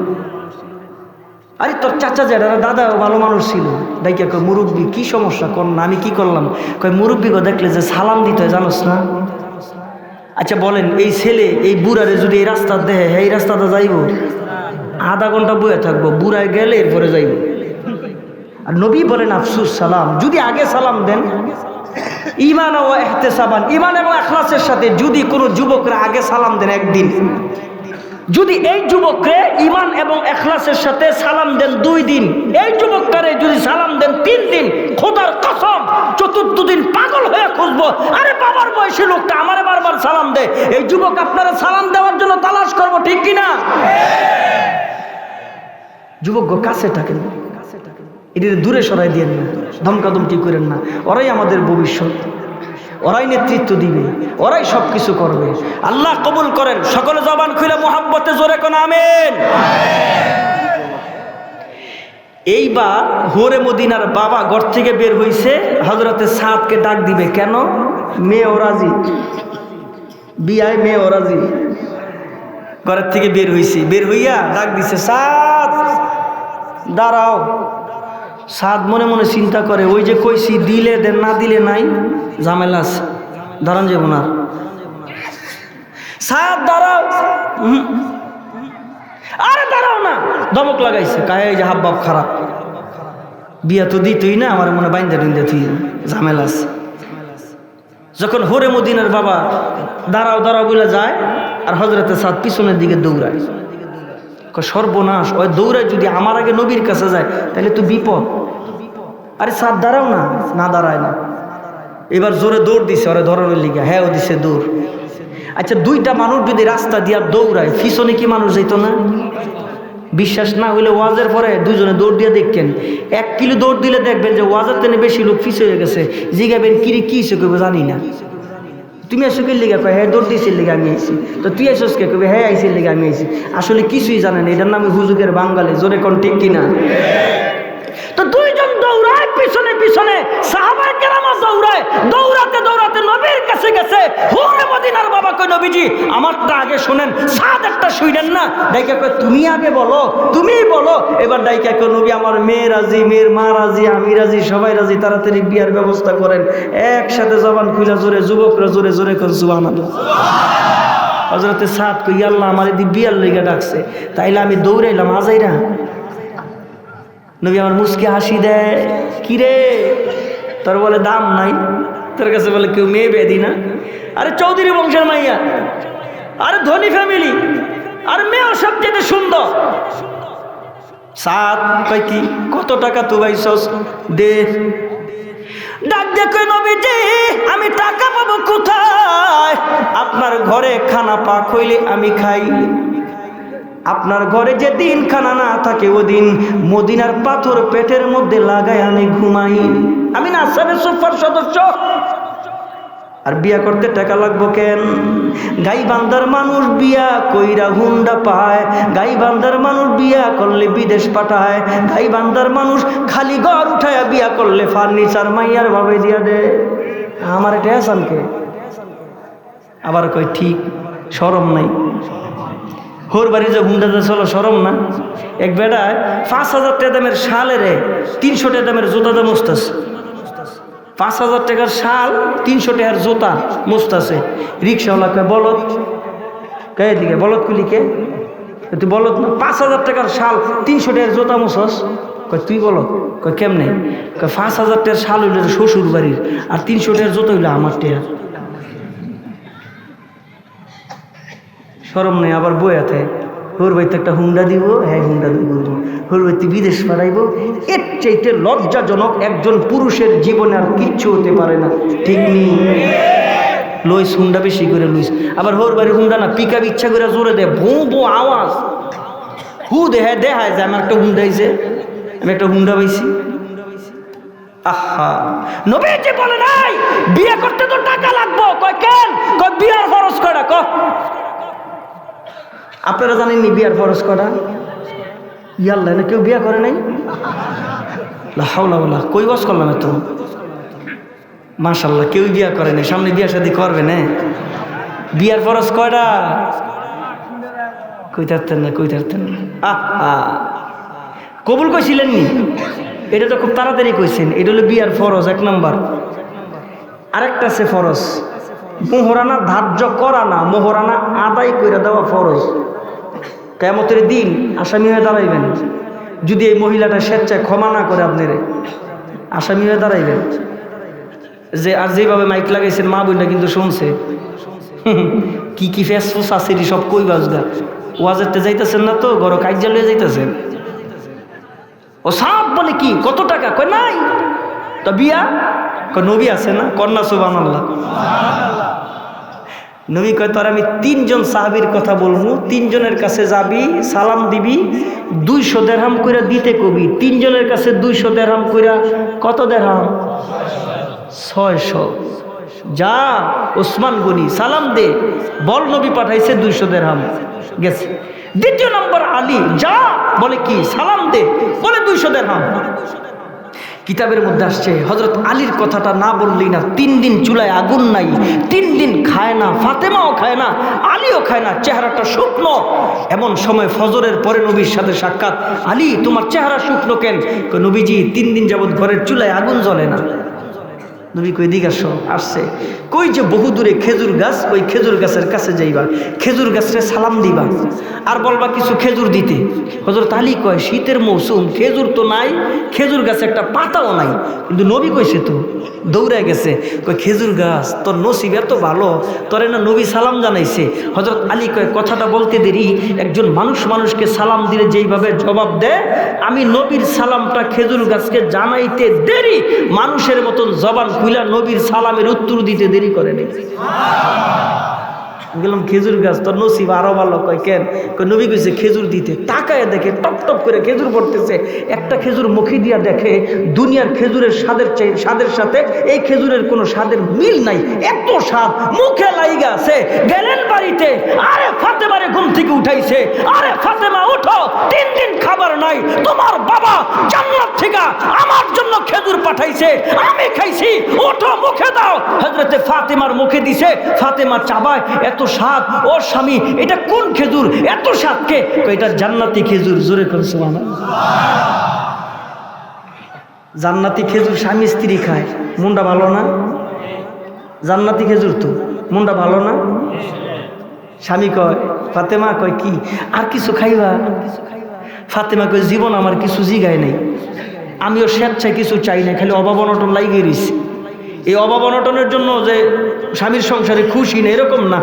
আরে তোর চাচা জেঠারা দাদাও ভালো মানুষ ছিল। ডাইকা কয় মুরব্বী কি সমস্যা কর না, আমি কি করলাম? কয় মুরব্বী গো দেখলে যে সালাম দিতে হয় জানোস না? আচ্ছা বলেন, এই ছেলে এই বুড়ারে যদি এই রাস্তা দেয়, এই রাস্তাটা যাইব? আধা ঘন্টা বয়ে থাকবো, বুড়ায় গেলে এরপরে যাইব। আর নবী বলেন আফসুস সালাম, যদি আগে সালাম দেন, ঈমান ও ইহতিসাবান, ঈমান এবং ইখলাসের সাথে যদি কোনো যুবকরা আগে সালাম দেন একদিন, যদি এই যুবকরে ঈমান এবং ইখলাসের সাথে সালাম দেন 2 দিন, এই যুবকটারে যদি সালাম দেন 3 দিন, খোদার কসম 4th দিন পাগল হয়ে খুঁজবো, আরে বাবার বয়সী লোকটা আমারে বারবার সালাম দেয়, এই যুবক আপনারা সালাম দেওয়ার জন্য তালাশ করবো, ঠিক কিনা? যুবক কাছে থাকেন, এটি দূরে সরাই দিয়েন না, ধমকাধমকি করেন না। ওরাই আমাদের ভবিষ্যৎ, ওরাই নেতৃত্ব দিবে, ওরাই সব কিছু করবে। আল্লাহ কবুল করেন। সকলে জবান খুলে মুহাব্বতে জোরে কোন আমিন। এইবার হোরে মদিনার বাবা ঘর থেকে বের হইছে, হযরতে সাদকে ডাক দিবে, কেন? মেয়ে ওরাজি, বিয়ায় মেয়ে ওরাজি। ঘরের থেকে বের হইছি, বের হইয়া ডাক দিছে, সাদ দাঁড়াও। সাদ মনে মনে চিন্তা করে, ওই যে কইছি দিলে দেন, না দিলে নাই, ঝামেলা আছে, দাঁড়ান যাব না। সাদ দাঁড়াও, আরে দাঁড়াও না, ধমক লাগাইছে, কায়ে যে হাব ভাব খারাপ, বিয়া তো দিতই না, আমার মনে বাইন্দা টিন্দা তুই, ঝামেলা আছে। যখন হোরে মদিনার বাবা দাঁড়াও দাঁড়াও বলে যায়, আর হযরতে সাদ পিছনের দিকে দৌড়ায়। সর্বনাশ, ওই দৌড়ায় যদি আমার আগে নবীর কাছে যায় তাহলে তো বিপদ। আরে সাদ দাঁড়াও না, না দাঁড়ায় না। এবার জোরে দৌড় দিছে ওরে ধরনের লিগা, হ্যাঁ ও দিছে দৌড়। আচ্ছা 2টা মানুষ যদি রাস্তা দিয়া দৌড়ায়, পিছনে কি মানুষ যেত না? বিশ্বাস না হইলে ওয়াজের পরে 2জনে দৌড় দিয়ে দেখেন, 1 কিলো দৌড় দিলে দেখবেন যে ওয়াজের তেনে বেশি লোক পিছিয়ে হয়ে গেছে। জিগাবেন কিরে কি হিসেবে করবো জানি না। তুমি আসো কে লিগা? কয় হ্যাঁ দৌড় দিয়েছিল লিগা আমি আইছি। তো তুই আসোস কে? কবে হ্যাঁ আইসির লিগা আমি আইছি। আসলে কিছুই জানেন, এটার নামে হুজুগের বাঙালি, জোরে কোন ঠিক কিনা? তো 2জন দৌড়ায় পিছনে পিছনে, সাহাবায়ে কেরাম দৌড়ায়, দৌড়াতে দৌড়াতে নবীর কাছে গেছে। হোরে মদিনার বাবা কই, নবীজি আমারটা আগে শুনেন, সাদ একটা শুনেন না। ডাইকা কয় তুমি আগে বলো, তুমিই বলো। এবার ডাইকা কয় নবী আমার মেয়ে রাজি, মেয়ের মা রাজি, আমি রাজি, সবাই রাজি, তাড়াতাড়ি বিয়ার ব্যবস্থা করেন। একসাথে জবান খুলে জোরে যুবকরা জোরে জোরে কোন সুবহানাল্লাহ। হযরতে সাদ কই আল্লাহ আমার দি বিয়ার লইগা ডাকছে, তাইলে আমি দৌড়াইলাম আজাইরা। নবী আমার মুস্কি হাসি দেয়, কিরে তোর বলে দাম নাই, তোর কাছে বলে কেউ মেয়ে বেদি না? আরে চৌধুরী বংশের মাইয়া, আরে ধনী ফ্যামিলি, আর মেয়েও সবচেয়ে সুন্দর। সাত কয় কি, কত টাকা তো ভাইছস দে। ডাক দেখো নবীজি আমি টাকা পাবো কোথায়? আপনার ঘরে খানা পাক হইলে আমি খাই, আপনার ঘরে যেদিন খানা না থাকে ওদিন মদিনার পাথর পেটের মধ্যে লাগায় আমি ঘুমাই। আমি না সাবে সুপার সদস্য, আর বিয়া করতে টাকা লাগবো কেন? গাইবান্ধার মানুষ বিয়া কইরা হুন্ডা পায়, গাইবান্ধার মানুষ বিয়া করলে বিদেশ পাঠায়, গাইবান্ধার মানুষ খালি ঘর উঠায় বিয়া করলে ফার্নিচার মাইয়ার ভাবে দিয়া দে। আমার এটা আসানকে আবার কই ঠিক, শরম নাই। হোর বাড়ি যে হুন্ডাতে চলো শরম না? এক বেড়ায় 5,000 টাকা দামের শালে রে 300 টাকা দামের জুতা দাম উস্তাস। 5,000 টাকার শাল, 300 টাকার জুতা মুস্তাছে। রিক্সাওয়ালা কয় বলত, কে দিকে বলত কুলিকে, তুই বলত না, 5,000 টাকার শাল 300 টাকার জুতা মুছস, কয় তুই বলত, কয় কেমনে, কয় 5,000 টাকার শাল হইল শ্বশুর বাড়ির, আর 300 টাকার জুতা হইলো আমার টেয়ার। শরম নেই, আবার বইয়াতে হোর ভাইতে একটা হুন্ডা দিব, হ্যাঁ হুন্ডা দিব, হোর ভাইতে বিদেশ পাঠাইব। এর চাইতে লজ্জাজনক একজন পুরুষের জীবনে আর কিচ্ছু হতে পারে না, ঠিক নেই? লইস হুন্ডা বেশি করে লইস, আবার হোর বাড়ি হুন্ডা না, পিক আপ ইচ্ছা করে জোরে দেয়, ভো ভো আওয়াজ, হু দেখায় দেখায় যে আমার একটা হুন্ডা হয়েছে, আমি একটা হুন্ডা পাইছি। আহা, নবীজি বলে নাই বিয়ে করতে তো টাকা লাগবো, কয় কেন, কয় বিয়ার খরচ কয়টা, ক আপনারা জানেননি বিয়ার ফরজ করা? ইয়াল্লাহ, না কেউ বিয়া করে নাই? হাওলা বলা কই বস করলাম এত, মাশাল্লাহ কেউ বিয়া করে নাই, সামনে বিয়া শাদী করবে না। বিয়ার ফরজ কয়টা? কই থাকতেন না, কই থাকতেন না। কবুল কইছিলেন নি? এটা তো খুব তাড়াতাড়ি কইছেন। এটা হলো বিয়ার ফরজ 1 নম্বর। আরেকটা আছে ফরজ, মোহরানা ধার্য করা না, মোহরানা আদায় করে দেওয়া ফরজ। কিয়ামতের দিন আসামি হয়ে দাঁড়াইবেন, যদি এই মহিলাটা স্বেচ্ছায় ক্ষমা না করে আপনারে, আসামি হয়ে দাঁড়াইবেন। যে আর যেভাবে মাইক লাগাইছেন মা বোনটা কিন্তু শুনছে, কি কি ফেসফুস আছে সব কই বাজগা, ওয়াজেরতে যাইতেছেন না তো, ঘর কাইজা লয়ে যাইতেছেন। ও সাপ বলে কি, কত টাকা, কয় নাই তো বিয়া, কয় নবী আছে না, কন্যা সুবহানাল্লাহ। নবী কয় তোর আমি 3 জন সাহাবীর কথা বলবো, 3 জনের কাছে যাবি, সালাম দিবি, 200 দিরহাম কইরা দিতে কবি। 3 জনের কাছে 200 দিরহাম কইরা, কত দিরহাম? 600। যা ওসমান গনি সালাম দে, বল নবী পাঠাইছে 200 দিরহাম, গেছে। দ্বিতীয় নম্বর আলী, যা বলে কি, সালাম দে, বলে 200 দিরহাম। কিতাবের মধ্যে আসছে হযরত আলীর কথাটা না বললেই না, 3 দিন চুলায় আগুন নাই, 3 দিন খায় না, ফাতেমাও খায় না, আলীও খায় না, চেহারাটা শুকনো। এমন সময় ফজরের পরে নবীর সাথে সাক্ষাৎ, আলী তোমার চেহারা শুকনো কেন? নবীজি 3 দিন যাবত ঘরের চুলায় আগুন জ্বলে না। নবী কই দিকে আসছে, কই যে বহু দূরে খেজুর গাছ, ওই খেজুর গাছের কাছে যাইবা, খেজুর গাছরে সালাম দিবা, আর বলবা কিছু খেজুর দিতে। হযরত আলী কয় শীতের মৌসুম, খেজুর তো নাই, খেজুর গাছে একটা পাতাও নাই, কিন্তু নবী কইছে তো, দৌড়ে গেছে, কয় খেজুর গাছ তোর নসিব এত ভালো, তোরে না নবী সালাম জানাইছে। হযরত আলী কয় কথাটা বলতে দেরি, একজন মানুষ মানুষকে সালাম দিলে যেইভাবে জবাব দেয়, আমি নবীর সালামটা খেজুর গাছকে জানাইতে দেরি, মানুষের মতন জবান খুইলা নবীর সালামের উত্তর দিতে দেরি করে নেই। গেলাম খেজুর গাছ তোর নসিব আরো ভালো, কয় কেন? কয় নবী কইছে খেজুর দিতে। তাকায় দেখে টপ টপ করে খেজুর পড়তেছে, একটা খেজুর মুখে দিয়া দেখে দুনিয়ার খেজুরের স্বাদের সাথে এই খেজুরের কোনো স্বাদের মিল নাই, এত স্বাদ মুখে লাইগা আছে। গেলেন বাড়িতে, আরে ফাতেমারে ঘুম থেকে উঠাইছে, আরে ফাতেমা উঠো, 3 দিন খাবার নাই, তোমার বাবা জান্নাত থেকে আমার জন্য খেজুর পাঠাইছে, আমি খাইছি, ওঠো মুখে দাও। হযরতে ফাতেমার মুখে দিছে, ফাতেমা চাবায়, এত স্বাদ। ও স্বামী এটা কোন খেজুর, এত স্বাদ কে? এটা জান্নাতি খেজুর। জোরে করে সুবহানাল্লাহ। জান্নাতি খেজুর স্বামী স্ত্রী খায়, মনটা ভালো না? জান্নাতি খেজুর তো মনটা ভালো না? স্বামী কয়, ফাতেমা কয় কি আর কিছু খাইবা? ফাতেমা কয় জীবন আমার কিছু জিগায় নাই, আমিও স্বেচ্ছায় কিছু চাই না, খালি অভাব অনটন লাগিয়ে রইছি। এই অভাব অনটনের জন্য যে স্বামীর সংসারে খুশি না এরকম না,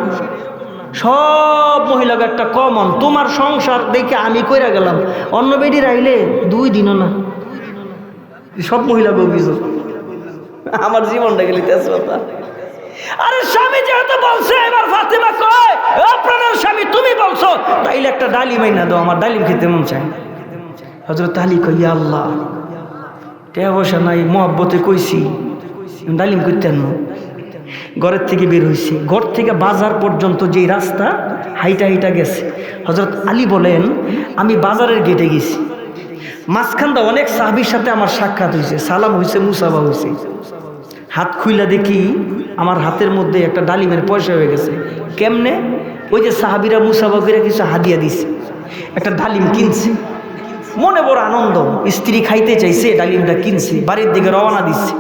সব মহিলাকে একটা কমন, তোমার সংসার দেখে আমি কইরা গেলাম, অন্য বেডির আইলে 2 দিনও না। সব মহিলাকে অভিযোগ, আমার জীবনটা গেলে তেজপাতা। আরে স্বামী যেহেতু বলছে, এবার ফাতেমা কয় প্রাণের স্বামী তুমি বলছো, তাইলে একটা ডালিম আইনা দাও, আমার ডালিম খেতে মন চায়। হযরত আলী কয় ইয়া আল্লাহ, টাকা পয়সা নাই, মহব্বতে কইছি, ডালিম করতেন না। ঘরের থেকে বের হয়েছে, ঘর থেকে বাজার পর্যন্ত যেই রাস্তা হাইটা হাইটা গেছে। হযরত আলী বলেন আমি বাজারের গেটে গেছি, মাঝখানটা অনেক সাহাবীর সাথে আমার সাক্ষাৎ হয়েছে, সালাম হয়েছে, মুসাফা হয়েছে। হাত খুইলা দেখি আমার হাতের মধ্যে একটা ডালিমের পয়সা হয়ে গেছে। কেমনে? ওই যে সাহাবীরা মুসাফা করে কিছু হাদিয়া দিছে, একটা ডালিম কিনছে, মনে বড় আনন্দ, স্ত্রী খাইতে চাইছে, ডালিমটা কিনছে, বাড়ির দিকে রওনা দিচ্ছে।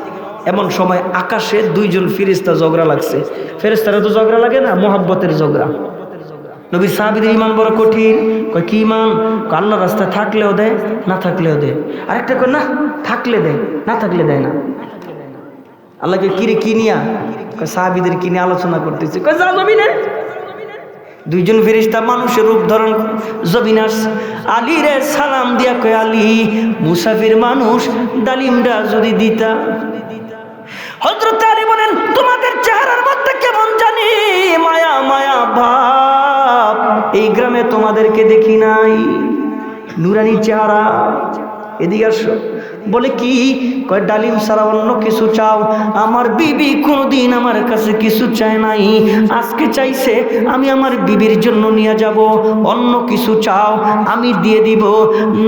এমন সময় আকাশে দুইজন ফেরেশতা ঝগড়া লাগছে। ফেরেশতারা তো ঝগড়া লাগে না, মোহাব্বতের ঝগড়া। নবীর সাহাবীদের ঈমান বড় কঠিন। কয় কি ঈমান? আল্লাহ রাস্তায় থাকলেও দেয়, না থাকলেও দেয়। আরেকটা কয় না, থাকলে দেয়, না থাকলে দেয় না। আল্লাহকে কিরে কিনিয়া? কয় সাহাবীদের কিনে আলোচনা করতেছে। কয় যা জমিনে। দুইজন ফেরেশতা মানুষের রূপ ধারণ জমিনে আসছে। আলী রে সালাম দিয়া কয় আলী, মুসাফির মানুষ ডালিমটা যদি দিতা। হযরত আলী বলেন তোমাদের চেহারার মধ্যে কেমন জানি মায়া মায়া ভাব, এই গ্রামে তোমাদেরকে দেখি নাই, নুরানি চেহারা। এদিকে আসো। বলে কি? কয় ডালিম ছাড়া অন্য কিছু চাও? আমার বিবি কোনোদিন আমার কাছে কিছু চায় নাই, আজকে চাইছে, আমি আমার বিবির জন্য নিয়ে যাব। অন্য কিছু চাও আমি দিয়ে দিব।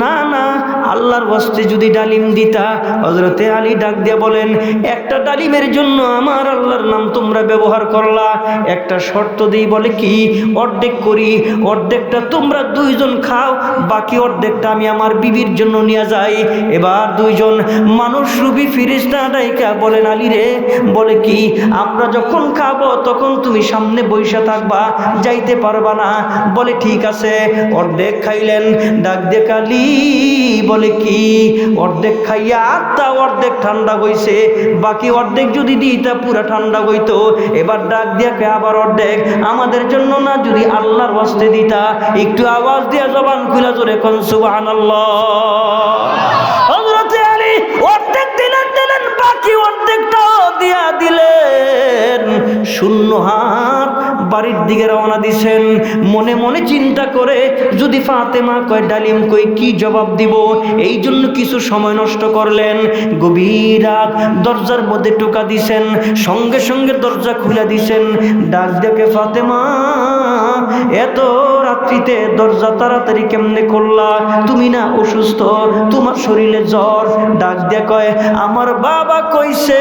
না না, আল্লাহর ওয়াস্তে যদি ডালিম দিতা। হযরতে আলী ডাক দিয়ে বলেন একটা ডালিমের জন্য আমার আল্লাহর নাম তোমরা ব্যবহার করলা, একটা শর্ত দিই। বলে কি? অর্ধেক করি, অর্ধেকটা তোমরা দুইজন খাও, বাকি অর্ধেকটা আমি আমার বিবির জন্য নিয়ে যাই। এবার দুইজন মানুষ রূপী ফেরেশতা ডাইকা বলেন আলী রে, বলে কি? আমরা যখন খাবো তখন তুমি সামনে বইসা থাকবা, যাইতে পারবা না। বলে ঠিক আছে। অর্ধেক খাইলেন। ডাক দিয়ে আলী বলে কি? অর্ধেক খাইয়া তা অর্ধেক ঠান্ডা হইছে, বাকি অর্ধেক যদি দিতা পুরা ঠান্ডা হইতো। এবার ডাক দিয়া আবার অর্ধেক আমাদের জন্য না, যদি আল্লাহর ওয়াস্তে দিতা। একটু আওয়াজ দিয়া জবান খুলা জোরে কোন সুবহানাল্লাহ। হযরতে আলী অর্ধেক দিলেন, বাকি অর্ধেকটাও দিয়া দিলেন। শূন্য হাত বাড়ির দিকে রওনা দিছেন। মনে মনে চিন্তা করে যদি ফাতেমা কয় ডালিম কই কি জবাব দিব, এই জন্য কিছু সময় নষ্ট করলেন। গভীর রাত দরজার মধ্যে টোকা দিছেন, সঙ্গে সঙ্গে দরজা খুলে দিছেন। ডাক দেখে ফাতেমা, এত রাত্রিতে দরজা তাড়াতাড়ি কেমনে করলা? তুমি না অসুস্থ, তোমার শরীরে জ্বর। ডাক দিয়ে কয় আমার বাবা কইছে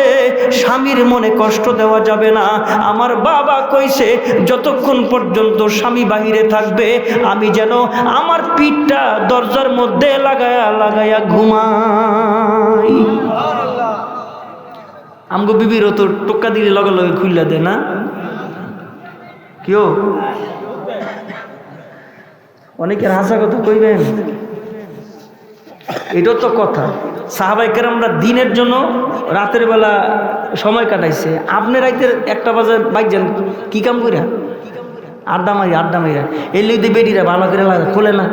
স্বামীর মনে কষ্ট দেওয়া যাবে না। আমার বাবা কইছে যতক্ষণ পর্যন্ত স্বামী বাহিরে থাকবে আমি যেন আমার পিঠটা দরজার মধ্যে লাগায়া লাগায়া ঘুমাই। আমগো বিবিরও তো টোকা দিলে লগে লগে খুললা দে না? কেউ অনেকের হাসা কথা কইবেন, এটাও তো কথা। সাহাবায়ে কেরামরা দিনের জন্য রাতের বেলা সময় কাটাইছে, আপনি রাতের 1টা বাজে বাইক কি কাম কইরা? আড্ডা মারিয়া এই লইতে বেডিরা ভালো করে লাগা খোলে না।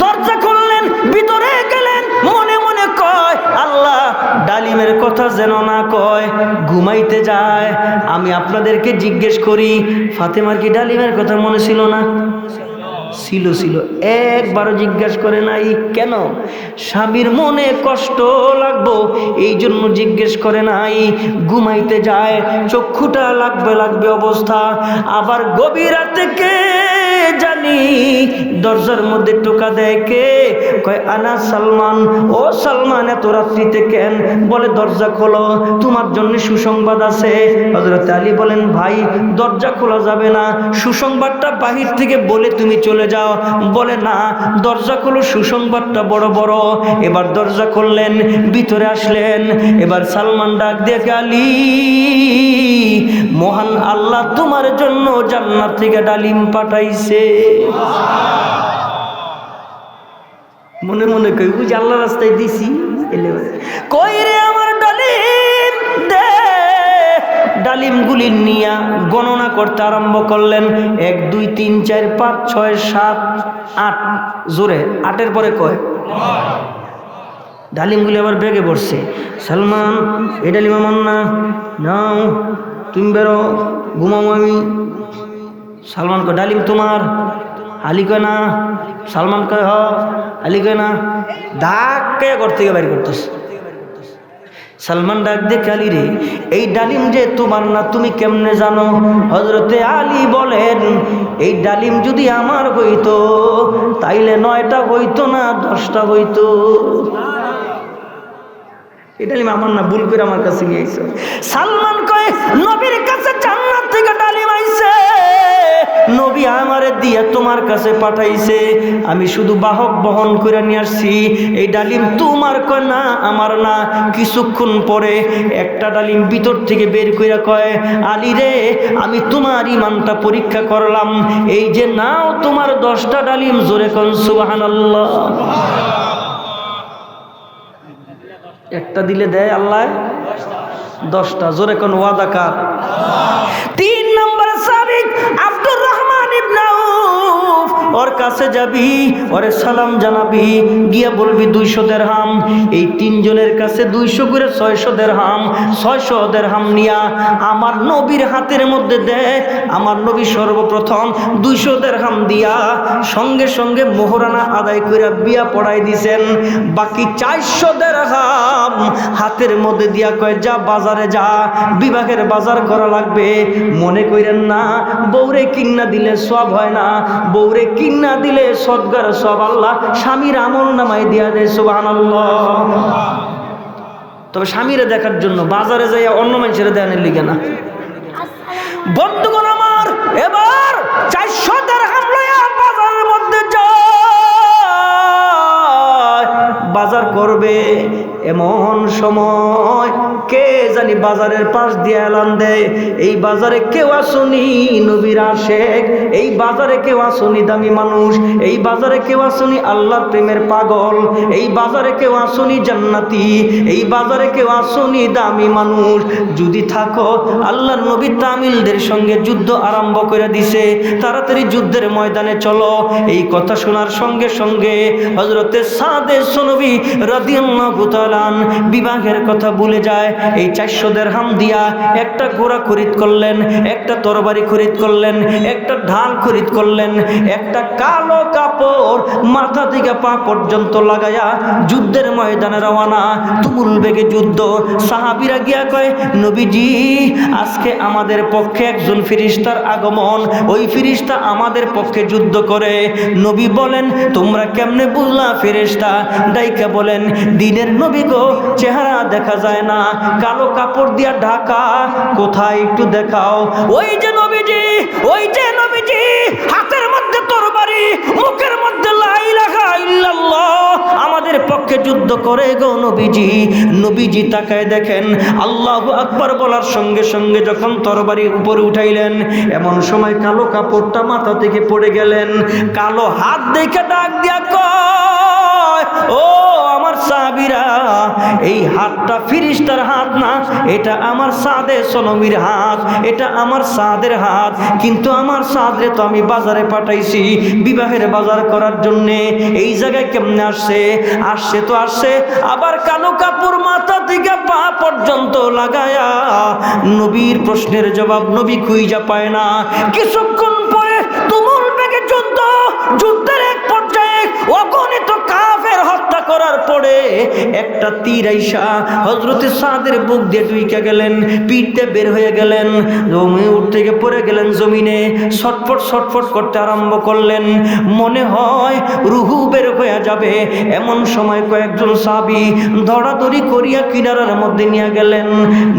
দরজা খুললেন, ভিতরে গেলেন, মনে মনে কয় আল্লাহ ডালিমের কথা যেন না কয়, ঘুমাইতে যায়। আমি আপনাদেরকে জিজ্ঞেস করি, ফাতেমার কি ডালিমের কথা মনে ছিল না? ছিল। একবারও জিজ্ঞাসা করে নাই। কেন? স্বামীর মনে কষ্ট লাগবো এই জন্য জিজ্ঞেস করে নাই। ঘুমাইতে যায়, চক্ষুটা লাগবে অবস্থা। আবার গভীর রাতে কে জানি দরজার মধ্যে টোকা দেয়। কে? কয় আনা সালমান। ও সালমান, এত রাত্রিতে কেন? বলে দরজা খোলো, তোমার জন্য সুসংবাদ আছে। হযরত আলী বলেন ভাই দরজা খোলা যাবে না, সুসংবাদটা বাহির থেকে বলে তুমি চলে যাও। বলে না, দরজা খোলো, সুসংবাদটা বড় বড়। এবার দরজা খুললেন, ভিতরে আসলেন। এবার সালমান ডাক দিয়ে আলী, মহান আল্লাহ তোমার জন্য জান্নাত থেকে ডালিম পাঠাইছে। মনে মনে কই বুঝি আল্লাহ রাস্তায় দিছি। কই রে আমার ডালিম দে। ডালিমগুলি নিয়া গণনা করতে আরম্ভ করলেন। 1 2 3 4 5 6 7 8, জোরে 8-এর পরে কয় ডালিমগুলি আবার ব্যাগে পড়ছে। সালমান, এই ডালিম আমার না, নাও তুমি বেরো, ঘুমাও আমি। সালমান কয় ডালিম তোমার? আলী কয় না। সালমান কয় হ। আলী কয় না। ধাক্কা ঘর থেকে বাইর করতেছে। সালমান ডাক দেখে আলী রে, এই ডালিম যে তোমার না তুমি কেমনে জানো? হযরতে আলী বলেন এই ডালিম যদি আমার হইতো তাইলে 9টা হইতো না 10টা হইতো। এই ডালিম আমার না, ভুল করে আমার কাছে নিয়ে আইছো। সালমান কয় নবীর কাছে জান্নাত থেকে ডালিম আইছে। নবী আমারে দিয়া তোমার কাছে পাঠাইছে, আমি শুধু বাহক বহন করে নিয়ে আসছি। এই ডালিম তোমার কয় না আমার না। কিছুক্ষণ পরে একটা ডালিম ভিতর থেকে বের করে কয়, আলী রে, আমি তোমার ইমানটা পরীক্ষা করলাম, এই যে নাও তোমার 10টা ডালিম। জোরে কোন সুবহানাল্লাহ। একটা দিলে দেয় আল্লাহ 10টা। জোরে কোন ওয়াদা কার? 3 নম্বর সাহাবী আব্দুর রহমান ইবনে আউফ, ওর কাছে যাবি, ওরে সালাম জানাবি, গিয়া বলবি 200 দিরহাম। এই 3 জনের কাছে 200 করে 600 দিরহাম, 600 দিরহাম নিয়া আমার নবীর হাতের মধ্যে দে। আমার নবী সর্বপ্রথম 200 দিরহাম দিয়া সঙ্গে সঙ্গে মোহরানা আদায় করে বিয়া পড়াই দিছেন। বাকি 400 দিরহাম হাতের মধ্যে দিয়া কয়, যা বাজারে যা, বিবাহের বাজার করা লাগবে। মনে কইরেন না বউরে কিন্না দিলে সব হয় না, বউরে কিন্না দিলে সদগার সব আল্লাহ স্বামীর আমল নামায় দিয়া দেয়। সুবহানাল্লাহ। তবে স্বামীরে দেখার জন্য বাজারে যাইয়া অন্য মানুষের দেয়ানের লিগে না। বন্ধুগণ আমার, এবার 400 দিরহাম লইয়া বাজারের মধ্যে যায়, বাজার করবে। এমন সময় কে জানি বাজারের পাশ দিয়ে এলান দেয়, এই বাজারে কেউ আসুনি নবীর আশেক, এই বাজারে কেউ আসুনি দামি মানুষ, এই বাজারে কেউ আসুনি আল্লাহর প্রেমের পাগল, এই বাজারে কেউ আসুনি জান্নাতি, এই বাজারে কেউ আসুনি দামি মানুষ। যদি থাকো আল্লাহর নবী তামিলদের সঙ্গে যুদ্ধ আরম্ভ করে দিছে, তাড়াতাড়ি যুদ্ধের ময়দানে চলো। এই কথা শোনার সঙ্গে সঙ্গে হযরতে সাদে সুনবী রাদিয়াল্লাহু তাআলা বিবাহের কথা ভুলে যায়। এই 400 দিরহাম দিয়া একটা ঘোড়া খরিদ করলেন, একটা তরবারি খরিদ করলেন, একটা ঢাল খরিদ করলেন, একটা কালো কাপড় মাথা থেকে পা পর্যন্ত লাগায়া যুদ্ধের ময়দানে রওনা। তুমুল বেগে যুদ্ধ। সাহাবীরা গিয়া কয়, নবীজি আজকে আমাদের পক্ষে একজন ফেরেশতার আগমন, ওই ফেরেশতা আমাদের পক্ষে যুদ্ধ করে। নবী বলেন, তোমরা কেমনে বুঝলা ফেরেশতা? ডাইকা বলেন, দিনের নবী গো, চেহারা দেখা যায় না, কালো কাপড় দিয়া ঢাকা, কোথায় একটু দেখাও। ওই যে নবীজি, ওই যে নবীজি, হাতের মধ্যে তরবারি, মুখের মধ্যে লা ইলাহা ইল্লাল্লাহ, আমাদের পক্ষে যুদ্ধ করে গো নবীজি। নবীজি তাকায় দেখেন, আল্লাহু আকবার বলার সঙ্গে সঙ্গে যখন তরবারি উপরে উঠাইলেন, এমন সময় কালো কাপড়টা মাথা থেকে পড়ে গেলেন। কালো হাত দেখে ডাক দিয়া কয়, ও আমার সাহাবীরা, এই হাতটা ফেরেশতার হাত না, এটা আমার সাদে সুনবীর হাত, এটা আমার সাদের হাত। কিন্তু আমার সাদরে তো আমি বাজারে পাঠাইছি বিবাহের বাজার করার জন্য। এই জায়গায় কেমনে আসছে? আসছে তো আসছে, আবার কালো কাপড় মাথা থেকে পা পর্যন্ত লাগায়া। নবীর প্রশ্নের জবাব নবী খুঁজে পায় না। কিছুক্ষণ পরে তুমুল বেগে যুদ্ধ। যুদ্ধের এক পর্যায়ে অগণিত কাফের হত্যা করার পরে একটা তীর আইসা হযরতে সাদের বুক দিয়ে ঢুইকা গেলেন, পিঠে বের হয়ে গেলেন, জমি থেকে পড়ে গেলেন জমিনে, ছটফট ছটফট করতে আরম্ভ করলেন। মনে হয় রুহু বের হয়ে যাবে। এমন সময় কয়েকজন সাহাবী ধরাধরি করিয়া কিনারার মধ্যে নিয়ে গেলেন।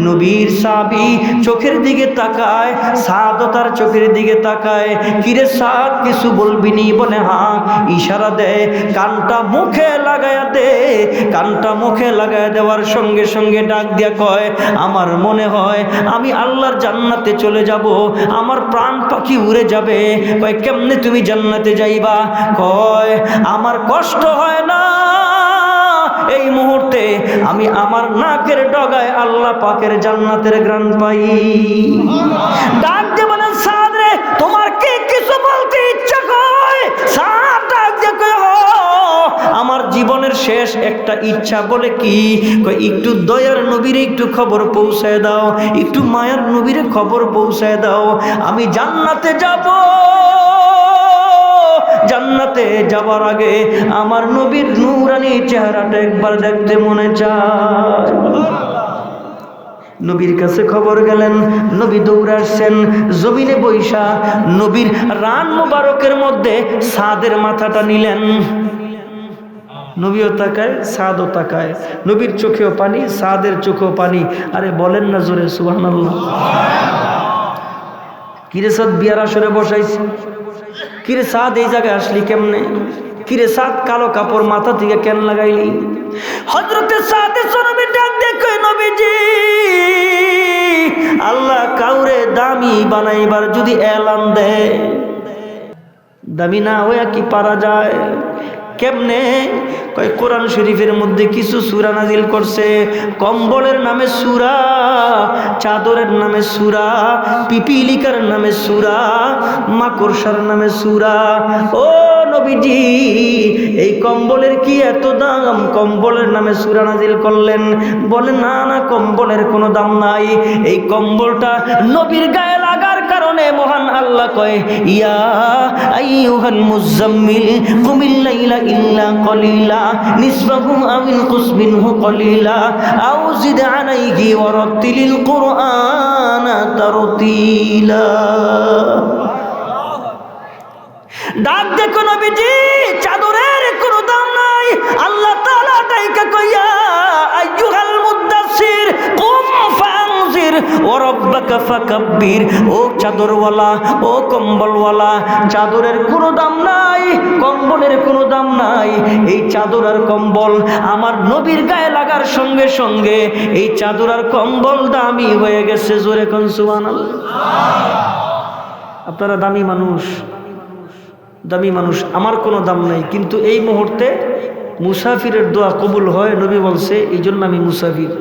নবীর সাহাবী চোখের দিকে তাকায়, সাদও তার চোখের দিকে তাকায়। কিরে সাদ, কিছু বলবি নি? বলে হ্যাঁ। ইশারা দেয়, কানটা মুখে লাগায়া দে। কানটা মুখে লাগায় দেওয়ার সঙ্গে সঙ্গে ডাক দিয়া কয়, আমার মনে হয় আমি আল্লাহর জান্নাতে চলে যাব, আমার প্রাণ পাখি উড়ে যাবে। কয়, কেমনে তুমি জান্নাতে যাইবা? কয়, আমার কষ্ট হয় না, এই মুহূর্তে আমি আমার নাকের ডগায় আল্লাহ পাকের জান্নাতের ঘ্রাণ পাই। ডাক দিয়ে বলেন, সাদ রে, তোমার কি কিছু বলতে ইচ্ছা করে? সাদ ডাক দিয়ে কয়, আমার জীবনের শেষ একটা ইচ্ছা। বলে কি? কয়, একটু দয়ার নবীরে একটু খবর পৌঁছায় দাও, একটু মায়ার নবীরে খবর পৌঁছায় দাও, আমি জান্নাতে যাব। জান্নাতে যাবার আগে আমার নবীর নূরানি চেহারাটা একবার দেখতে মনে চায়। নবীর কাছে খবর গেলেন, নবী দৌড়ে আসছেন, জমিনে বৈশা নবীর রান মুবারকের মধ্যে সাদের মাথাটা নিলেন। নবীও তাকায়, সাদও তাকায়, নবীর চোখেও পানি, সাদের চোখেও পানি। আরে বলেন না জোরে সুবহানাল্লাহ। কিরে সাদ বিয়ার আসরে বসাইছি, কিরে সাদ এই জায়গায় আসলি কেমনে, কিরে সাদ কালো কাপড় মাথা থেকে কেন লাগাইলি? হযরতে সাদ নবী ডাক দেখো নবীজি, আল্লাহ কাউরে দামি বানাইবার যদি এলান দেয়, দামি না হইয়া কি পারা যায়? কেমনে? কয় কোরআন শরীফের মধ্যে কিছু সূরা নাজিল করছে, কম্বলের নামে সূরা, চাদরের নামে সূরা, পিপিলিকার নামে সূরা, মাকড়সার নামে সূরা। ও নবীজি, এই কম্বলের কি এত দাম? কম্বলের নামে সূরা নাজিল করলেন? বলে না না, কম্বলের কোনো দাম নাই। এই কম্বলটা নবীর গায়ে লাগার কারণে মহান আল্লাহ কয়, ইয়া আইয়ুহাল মুজাম্মিল কুমিল লাইলা ইল্লা কলিলা নিসফাহু আও ইনকুস মিনহু কলিলা আও জিদ আলাইহি ওয়া রাত্তিলিল কুরআনা তারতিলা। ডাক দেখো নবীজি, চাদরের কোনো দাম নাই। আল্লাহ তাআলা ডাইকা কইয়া, আইয়ুহাল মুদাসসির কুম ফানজির ওয়া রাব্বাকা ফাকাব্বির। ও চাদরওয়ালা, ও কম্বলওয়ালা, চাদরের কোনো দাম নাই, কম্বলের কোনো দাম নাই। এই চাদর আর কম্বল আমার নবীর গায়ে লাগার সঙ্গে সঙ্গে এই চাদর আর কম্বল দামি হয়ে গেছে। জোরে কোন সুবহানাল্লাহ। আপনারা দামি মানুষ, দামি মানুষ, আমার কোনো দাম নাই, কিন্তু এই মুহূর্তে মুসাফিরের দোয়া কবুল হয়, নবী বলছে, এই জন্য আমি মুসাফির।